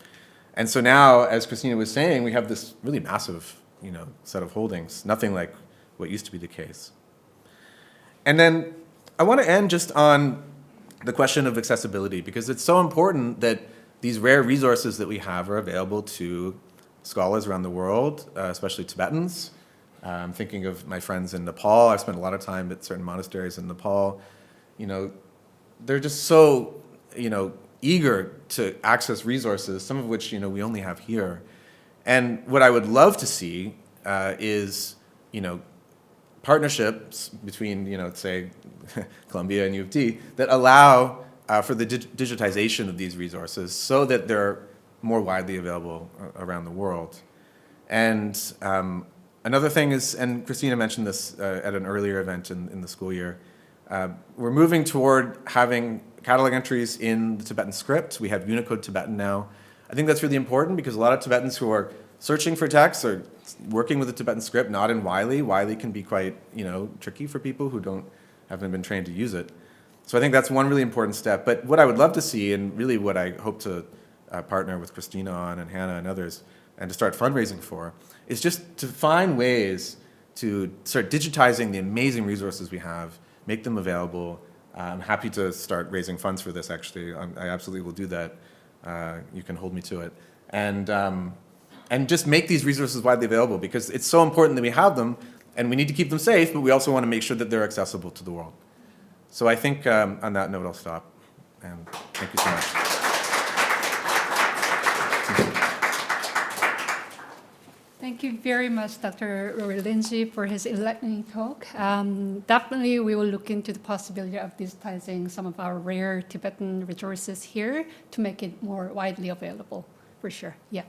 Speaker 5: And so now, as Christina was saying, we have this really massive, set of holdings, nothing like what used to be the case. And then I want to end just on the question of accessibility, because it's so important that these rare resources that we have are available to scholars around the world, especially Tibetans. I'm thinking of my friends in Nepal. I've spent a lot of time at certain monasteries in Nepal. They're just so, eager to access resources, some of which, we only have here. And what I would love to see is, partnerships between, say, Columbia and UofT that allow for the digitization of these resources so that they're more widely available around the world. And another thing is, and Christina mentioned this at an earlier event in the school year, we're moving toward having catalog entries in the Tibetan script. We have Unicode Tibetan now. I think that's really important because a lot of Tibetans who are searching for texts are working with the Tibetan script, not in Wiley. Wiley can be quite, tricky for people who haven't been trained to use it. So I think that's one really important step. But what I would love to see, and really what I hope to partner with Christina on and Hannah and others, and to start fundraising for, is just to find ways to start digitizing the amazing resources we have, make them available. I'm happy to start raising funds for this, actually. I absolutely will do that. You can hold me to it. And just make these resources widely available, because it's so important that we have them, and we need to keep them safe, but we also want to make sure that they're accessible to the world. So I think on that note, I'll stop. And thank you so much.
Speaker 2: Thank you very much, Dr. Rory Lindsay, for his enlightening talk. Definitely, we will look into the possibility of digitizing some of our rare Tibetan resources here to make it more widely available, for sure. Yeah.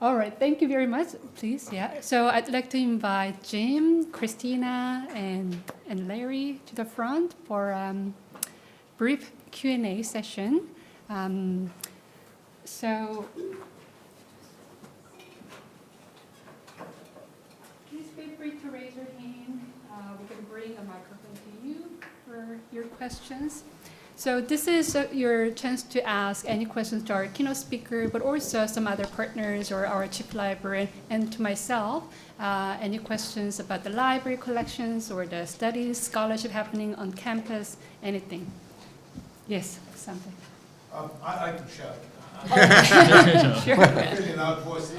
Speaker 2: All right, thank you very much. Please, yeah. So I'd like to invite Jim, Christina, and Larry to the front for a brief Q&A session. So please feel free to raise your hand. We can bring a microphone to you for your questions. So this is your chance to ask any questions to our keynote speaker, but also some other partners or our chief librarian, and to myself. Any questions about the library collections or the studies, scholarship happening on campus, anything. Yes, something.
Speaker 6: I can shout.
Speaker 2: Sure.
Speaker 6: Really loud voice.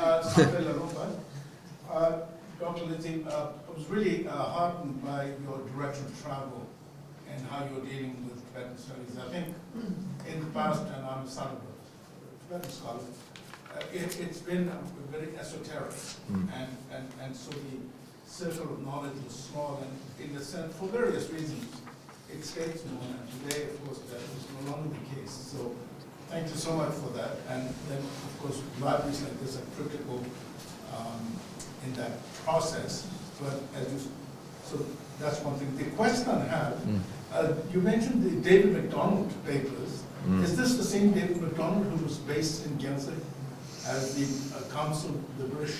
Speaker 6: Dr. Lindsay, I was really heartened by your direction of travel and how you're dealing with Tibetan studies. I think in the past, and I'm a son of a Tibetan scholar, it's been very esoteric, and so the circle of knowledge was small, and in the sense, for various reasons, it stayed small, and today, of course, that is no longer the case. So thank you so much for that. And then, of course, libraries like this are critical in that process. But so that's one thing. The question I have, you mentioned the David MacDonald papers. Is this the same David MacDonald who was based in Gyansi as the council, the British?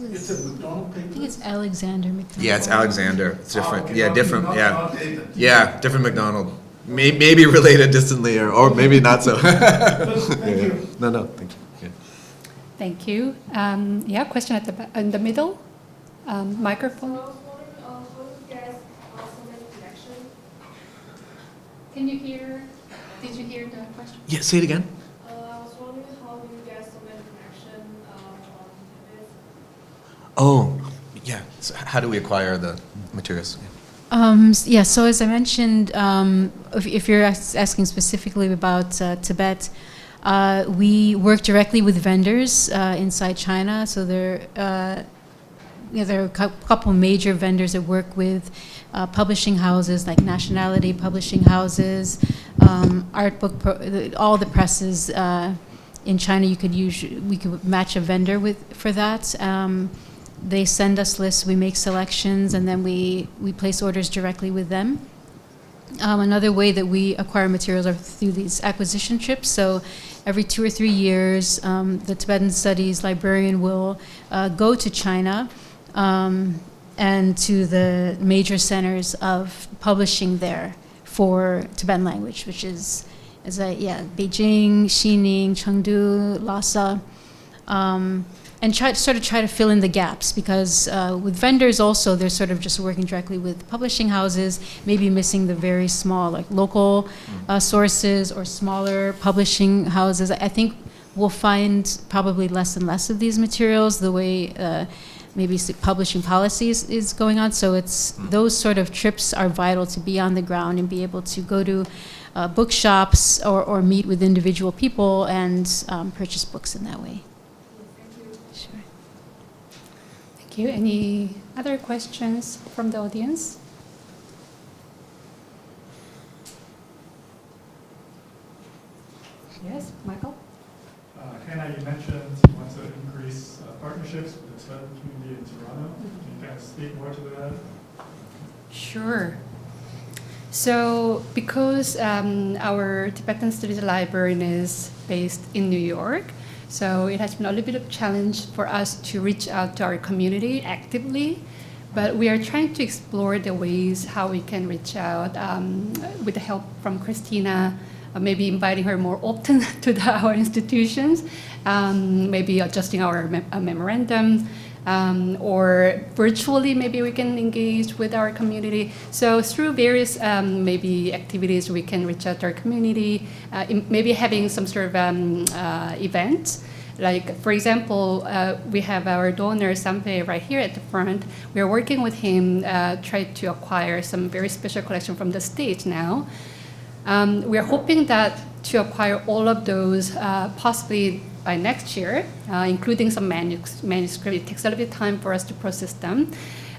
Speaker 6: It's a MacDonald paper?
Speaker 4: I think it's Alexander MacDonald.
Speaker 5: Yeah, it's Alexander. It's different.
Speaker 6: Okay,
Speaker 5: Yeah,
Speaker 6: not-
Speaker 5: different.
Speaker 6: not-
Speaker 5: Yeah.
Speaker 6: not David.
Speaker 5: Yeah, different McDonald. Maybe related distantly, or maybe not so.
Speaker 6: Thank you.
Speaker 5: No, thank you. Yeah.
Speaker 2: Thank you. Yeah, question at in the middle. Microphone.
Speaker 7: I was wondering, how you guys also make a connection?
Speaker 2: Can you hear? Did you hear the question?
Speaker 5: Yeah, say it again.
Speaker 7: I was wondering how you guys made a connection on Tibet.
Speaker 5: Oh, yeah. So how do we acquire the materials?
Speaker 4: Yeah, so as I mentioned, if you're asking specifically about Tibet, we work directly with vendors inside China. So there are a couple major vendors that work with publishing houses like Nationality Publishing Houses, Art Book, all the presses in China. We could match a vendor for that. They send us lists, we make selections, and then we place orders directly with them. Another way that we acquire materials are through these acquisition trips. So every 2 or 3 years, the Tibetan Studies librarian will go to China and to the major centers of publishing there for Tibetan language, which is Beijing, Xining, Chengdu, Lhasa, and try to fill in the gaps, because with vendors also, they're sort of just working directly with publishing houses, maybe missing the very small, like local sources or smaller publishing houses. I think we'll find probably less and less of these materials the way maybe publishing policies is going on. So it's those sort of trips are vital to be on the ground and be able to go to bookshops or meet with individual people and purchase books in that way. Sure.
Speaker 2: Thank you. Any other questions from the audience? Yes, Michael?
Speaker 8: Hannah, you mentioned you want to increase partnerships with the Tibetan community in Toronto. Can you kind of speak more to that?
Speaker 2: Sure. So because our Tibetan Studies Librarian is based in New York, so it has been a little bit of a challenge for us to reach out to our community actively, but we are trying to explore the ways how we can reach out with the help from Christina, maybe inviting her more often to our institutions, maybe adjusting our memorandum, or virtually maybe we can engage with our community. So through various maybe activities we can reach out to our community, maybe having some sort of events. Like, for example, we have our donor, Sampe, right here at the front. We are working with him, try to acquire some very special collection from the States now. We are hoping that to acquire all of those possibly by next year, including some manuscript. It takes a little bit of time for us to process them.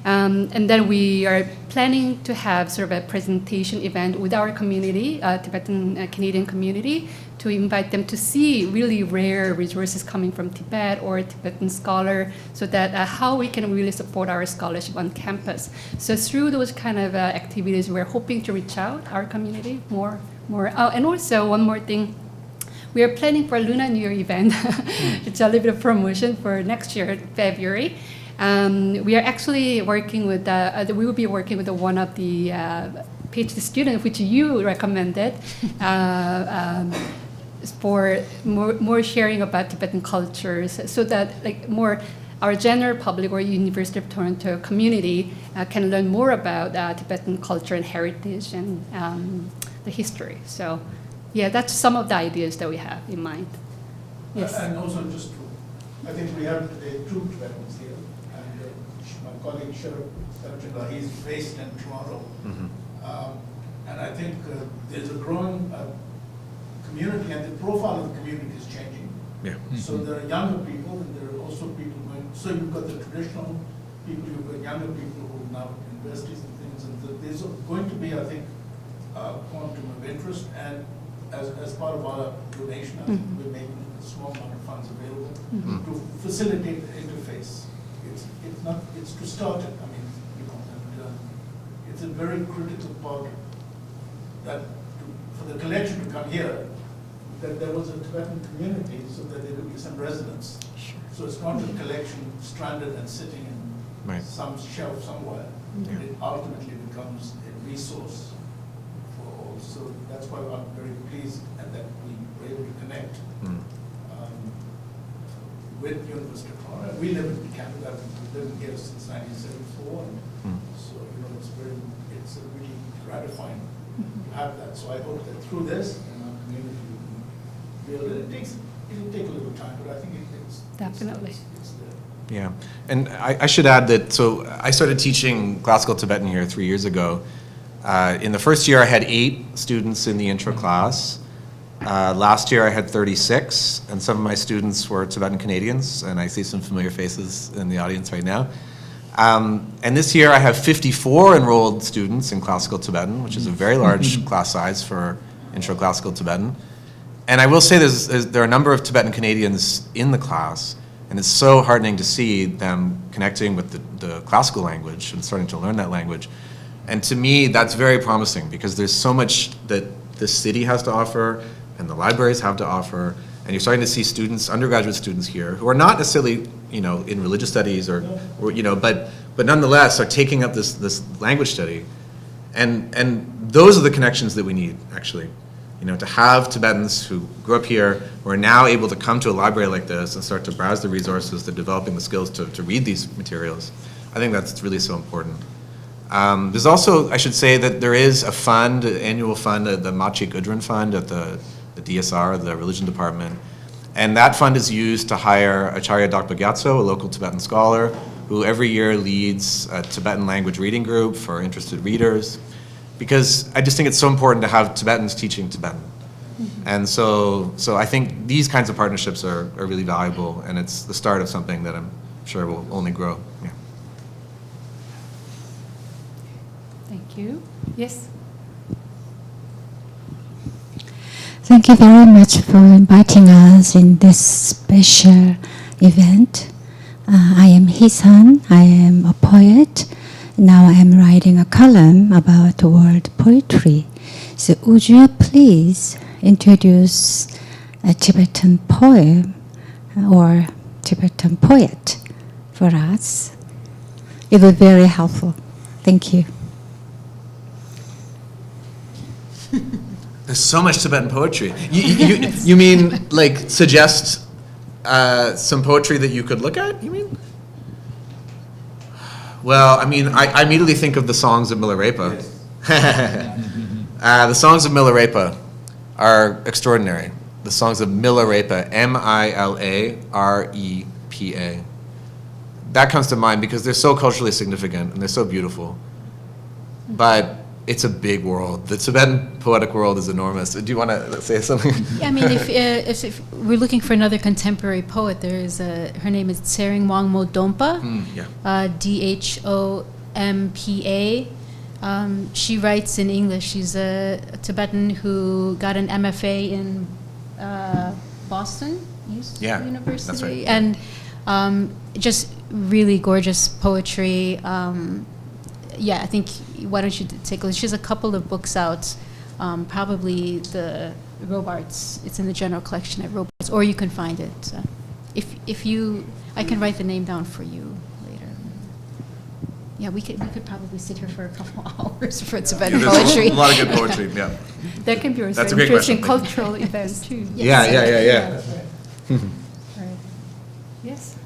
Speaker 2: And then we are planning to have sort of a presentation event with our community, Tibetan Canadian community, to invite them to see really rare resources coming from Tibet or Tibetan scholar, so that how we can really support our scholarship on campus. So through those kind of activities, we're hoping to reach out our community more. And also one more thing, we are planning for a Lunar New Year event. It's a little bit of promotion for next year, February. We are actually working with, we will be working with one of the PhD students, which you recommended, for more sharing about Tibetan cultures, so that like more our general public or University of Toronto community can learn more about Tibetan culture and heritage and the history. So yeah, that's some of the ideas that we have in mind. Yes.
Speaker 6: And also just to, I think we have today 2 Tibetans here, and my colleague Sharad, he's based in Toronto. And I think there's a growing community, and the profile of the community is changing.
Speaker 5: Yeah.
Speaker 6: So there are younger people, and there are also people going, so you've got the traditional people, you've got younger people who are now at universities and things, and there's going to be, I think, a quantum of interest, and as part of our donation, I think we're making a small amount of funds available to facilitate the interface. It's to start it, I mean, and it's a very critical part that for the collection to come here, that there was a Tibetan community so that there would be some resonance.
Speaker 2: Sure.
Speaker 6: So it's not a collection stranded and sitting in some shelf somewhere. It ultimately becomes a resource for all. So that's why I'm very pleased and that we were able to connect with University of Toronto. We live in Canada, we've lived here since 1974, and so it's really gratifying to have that. So I hope that through this and our community, we can build it. It'll take a little time, but I think it's
Speaker 2: Definitely.
Speaker 6: It's there.
Speaker 5: Yeah, and I should add that, so I started teaching classical Tibetan here 3 years ago. In the first year, I had 8 students in the intro class. Last year, I had 36, and some of my students were Tibetan Canadians, and I see some familiar faces in the audience right now. And this year, I have 54 enrolled students in classical Tibetan, which is a very large class size for intro classical Tibetan. And I will say there are a number of Tibetan Canadians in the class, And it's so heartening to see them connecting with the classical language and starting to learn that language. And to me, that's very promising because there's so much that the city has to offer and the libraries have to offer. And you're starting to see students, undergraduate students here, who are not necessarily, in religious studies or but nonetheless are taking up this language study. And those are the connections that we need, actually. To have Tibetans who grew up here, who are now able to come to a library like this and start to browse the resources, to developing the skills to read these materials. I think that's really so important. There's also, I should say, that there is a fund, an annual fund, the Machik Udran Fund at the DSR, the religion department. And that fund is used to hire Acharya Dr. Gyatso, a local Tibetan scholar, who every year leads a Tibetan language reading group for interested readers. Because I just think it's so important to have Tibetans teaching Tibetan. Mm-hmm. And so I think these kinds of partnerships are really valuable, and it's the start of something that I'm sure will only grow. Yeah.
Speaker 2: Thank you. Yes?
Speaker 9: Thank you very much for inviting us in this special event. I am Hisan. I am a poet. Now I am writing a column about world poetry. So would you please introduce a Tibetan poem or Tibetan poet for us? It would be very helpful. Thank you.
Speaker 5: There's so much Tibetan poetry. You mean like suggest some poetry that you could look at, you mean? Well, I immediately think of the songs of Milarepa. The songs of Milarepa are extraordinary. The songs of Milarepa, Milarepa. That comes to mind because they're so culturally significant and they're so beautiful. But it's a big world. The Tibetan poetic world is enormous. Do you want to say something?
Speaker 4: Yeah, if we're looking for another contemporary poet, there is her name is Tsering Wangmo Dompa, Dhompa. She writes in English. She's a Tibetan who got an MFA in Boston University.
Speaker 5: That's right.
Speaker 4: And just really gorgeous poetry. I think, why don't you take a look? She has a couple of books out, probably the Robarts. It's in the general collection at Robarts, or you can find it. I can write the name down for you later. Yeah, we could probably sit here for a couple hours for Tibetan poetry.
Speaker 5: A lot of good poetry, yeah.
Speaker 2: That can be also
Speaker 5: That's a great
Speaker 2: interesting
Speaker 5: question.
Speaker 2: cultural events too.
Speaker 5: Yeah.
Speaker 2: Yes.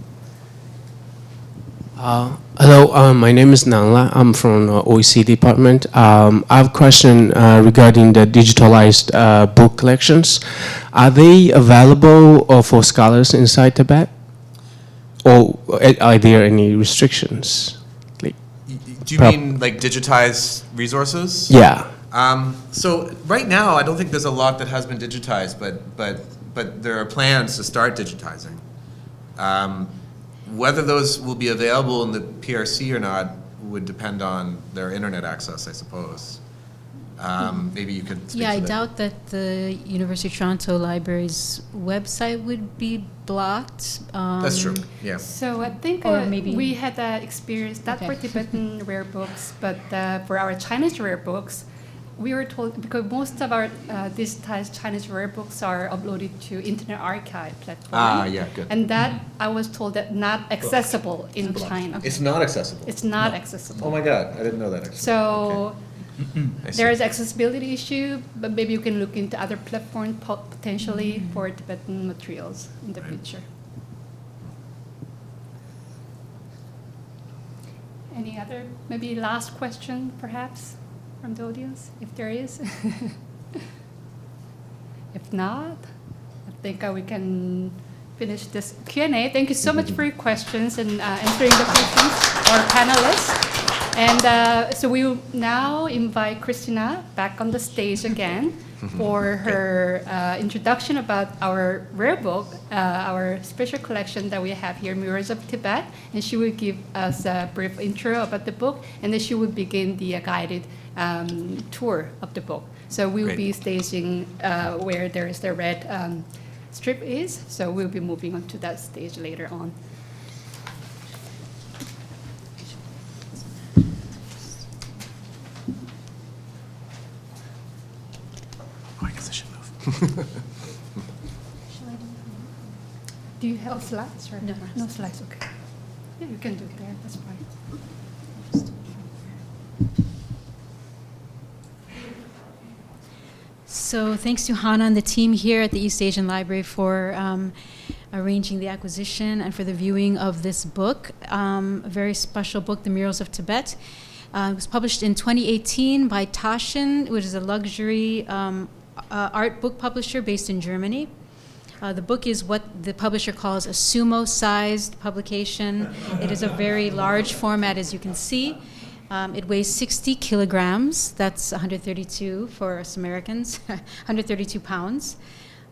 Speaker 10: Hello, my name is Nangla. I'm from OEC department. I have a question regarding the digitalized book collections. Are they available for scholars inside Tibet? Or are there any restrictions?
Speaker 5: Do you mean like digitized resources?
Speaker 10: Yeah.
Speaker 5: So right now, I don't think there's a lot that has been digitized, but there are plans to start digitizing. Whether those will be available in the PRC or not would depend on their internet access, I suppose. Maybe you could speak to
Speaker 4: I
Speaker 5: that.
Speaker 4: doubt that the University of Toronto Library's website would be blocked.
Speaker 5: That's true, yeah.
Speaker 2: So I think
Speaker 4: Or maybe-
Speaker 2: we had that experience, not for Tibetan rare books, but for our Chinese rare books, we were told, because most of our digitized Chinese rare books are uploaded to Internet Archive platform.
Speaker 5: Yeah, good.
Speaker 2: And that, I was told that not accessible in China.
Speaker 5: It's not accessible.
Speaker 2: It's not accessible.
Speaker 5: Oh my God, I didn't know that actually.
Speaker 2: So
Speaker 5: I see.
Speaker 2: there is accessibility issue, but maybe you can look into other platforms potentially for Tibetan materials in the future. Any other, maybe last question perhaps from the audience, if there is? If not, I think we can finish this Q&A. Thank you so much for your questions and answering the questions of our panelists. And so we will now invite Christina back on the stage again for her introduction about our rare book, our special collection that we have here, Mirrors of Tibet. And she will give us a brief intro about the book, and then she will begin the guided tour of the book. So we will be staging where there is the red strip is. So we'll be moving on to that stage later on.
Speaker 5: Oh, I guess I should move.
Speaker 2: Do you have slides? Or?
Speaker 4: No.
Speaker 2: No slides, okay. Yeah, you can do it there, that's fine.
Speaker 4: So thanks to Hannah and the team here at the East Asian Library for arranging the acquisition and for the viewing of this book, a very special book, The Murals of Tibet. It was published in 2018 by Taschen, which is a luxury art book publisher based in Germany. The book is what the publisher calls a sumo-sized publication. It is a very large format, as you can see. It weighs 60 kilograms. That's 132 for us Americans, 132 pounds.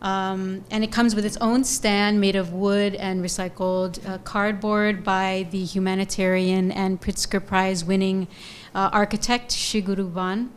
Speaker 4: And it comes with its own stand made of wood and recycled cardboard by the humanitarian and Pritzker Prize winning architect Shigeru Ban.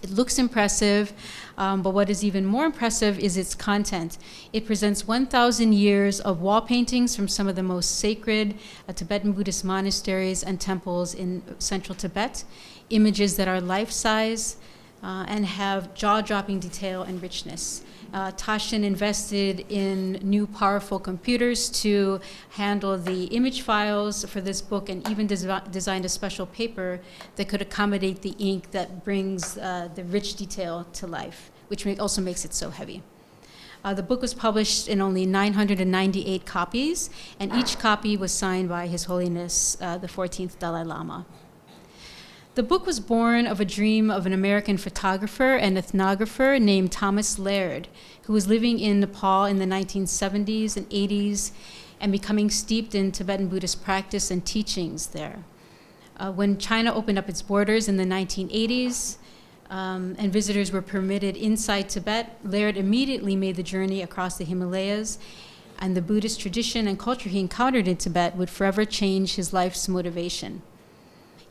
Speaker 4: It looks impressive, but what is even more impressive is its content. It presents 1,000 years of wall paintings from some of the most sacred Tibetan Buddhist monasteries and temples in central Tibet, images that are life-size and have jaw-dropping detail and richness. Taschen invested in new powerful computers to handle the image files for this book and even designed a special paper that could accommodate the ink that brings the rich detail to life, which also makes it so heavy. The book was published in only 998 copies, and each copy was signed by His Holiness the 14th Dalai Lama. The book was born of a dream of an American photographer and ethnographer named Thomas Laird, who was living in Nepal in the 1970s and 80s and becoming steeped in Tibetan Buddhist practice and teachings there. When China opened up its borders in the 1980s and visitors were permitted inside Tibet, Laird immediately made the journey across the Himalayas, and the Buddhist tradition and culture he encountered in Tibet would forever change his life's motivation.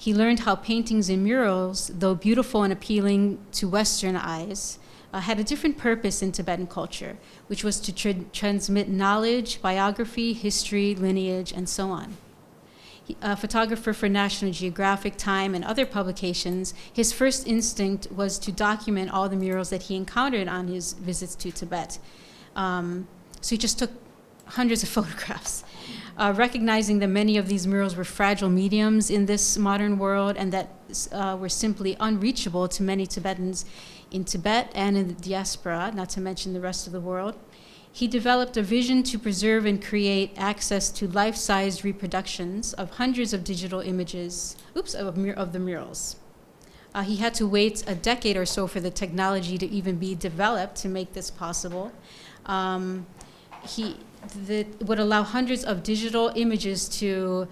Speaker 4: He learned how paintings and murals, though beautiful and appealing to Western eyes, had a different purpose in Tibetan culture, which was to transmit knowledge, biography, history, lineage, and so on. A photographer for National Geographic, Time, and other publications, his first instinct was to document all the murals that he encountered on his visits to Tibet. So he just took hundreds of photographs. Recognizing that many of these murals were fragile mediums in this modern world and that were simply unreachable to many Tibetans in Tibet and in the diaspora, not to mention the rest of the world, he developed a vision to preserve and create access to life-sized reproductions of hundreds of digital images of the murals. He had to wait a decade or so for the technology to even be developed to make this possible. That would allow hundreds of digital images to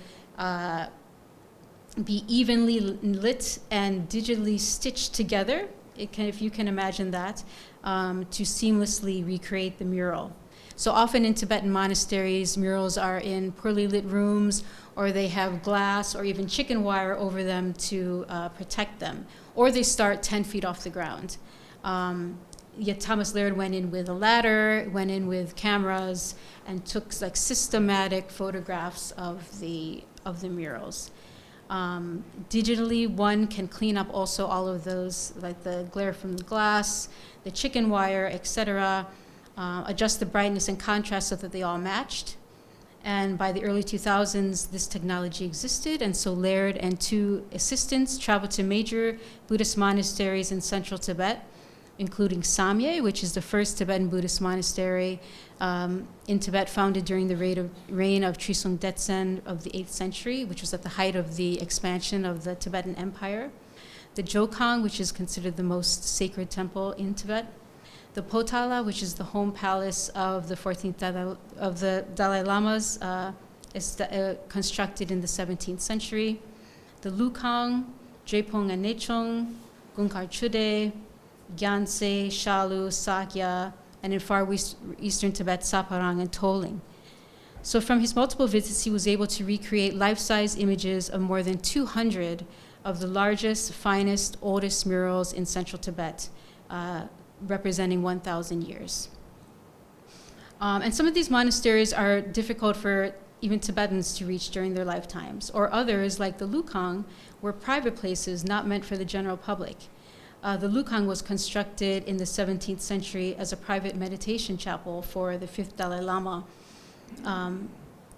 Speaker 4: be evenly lit and digitally stitched together, if you can imagine that, to seamlessly recreate the mural. So often in Tibetan monasteries, murals are in poorly lit rooms, or they have glass or even chicken wire over them to protect them, or they start 10 feet off the ground. Yet Thomas Laird went in with a ladder, went in with cameras, and took like systematic photographs of the murals. Digitally, one can clean up also all of those, like the glare from the glass, the chicken wire, etc., adjust the brightness and contrast so that they all matched. And by the early 2000s, this technology existed, and so Laird and two assistants traveled to major Buddhist monasteries in central Tibet, including Samye, which is the first Tibetan Buddhist monastery in Tibet, founded during the reign of Trisung Detsen of the 8th century, which was at the height of the expansion of the Tibetan Empire. The Jokang, which is considered the most sacred temple in Tibet. The Potala, which is the home palace of the 14th of the Dalai Lamas, is constructed in the 17th century. The Lukang, Drepung and Nechung, Gunkar Chude, Gyaltse, Shalu, Sakya, and in far eastern Tibet, Saparang and Toling. So from his multiple visits, he was able to recreate life-size images of more than 200 of the largest, finest, oldest murals in central Tibet, representing 1,000 years. And some of these monasteries are difficult for even Tibetans to reach during their lifetimes, or others, like the Lukang, were private places not meant for the general public. The Lukang was constructed in the 17th century as a private meditation chapel for the 5th Dalai Lama.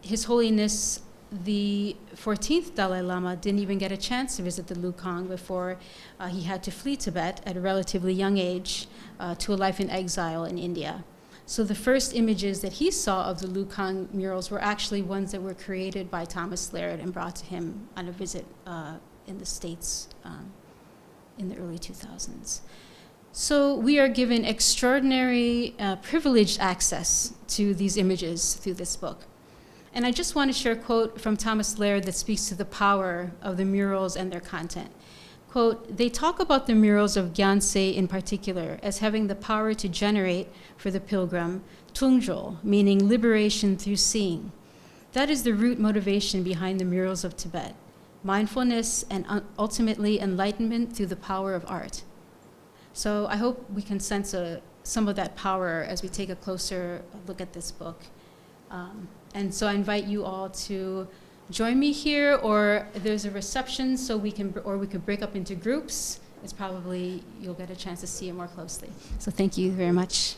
Speaker 4: His Holiness the 14th Dalai Lama didn't even get a chance to visit the Lukang before he had to flee Tibet at a relatively young age to a life in exile in India. So the first images that he saw of the Lukang murals were actually ones that were created by Thomas Laird and brought to him on a visit in the States in the early 2000s. So we are given extraordinary privileged access to these images through this book. And I just want to share a quote from Thomas Laird that speaks to the power of the murals and their content. Quote, "They talk about the murals of Gyaltse in particular as having the power to generate for the pilgrim tungjol, meaning liberation through seeing. That is the root motivation behind the murals of Tibet, mindfulness and ultimately enlightenment through the power of art." So I hope we can sense some of that power as we take a closer look at this book. And so I invite you all to join me here, or there's a reception so we could break up into groups. It's probably, you'll get a chance to see it more closely. So thank you very much.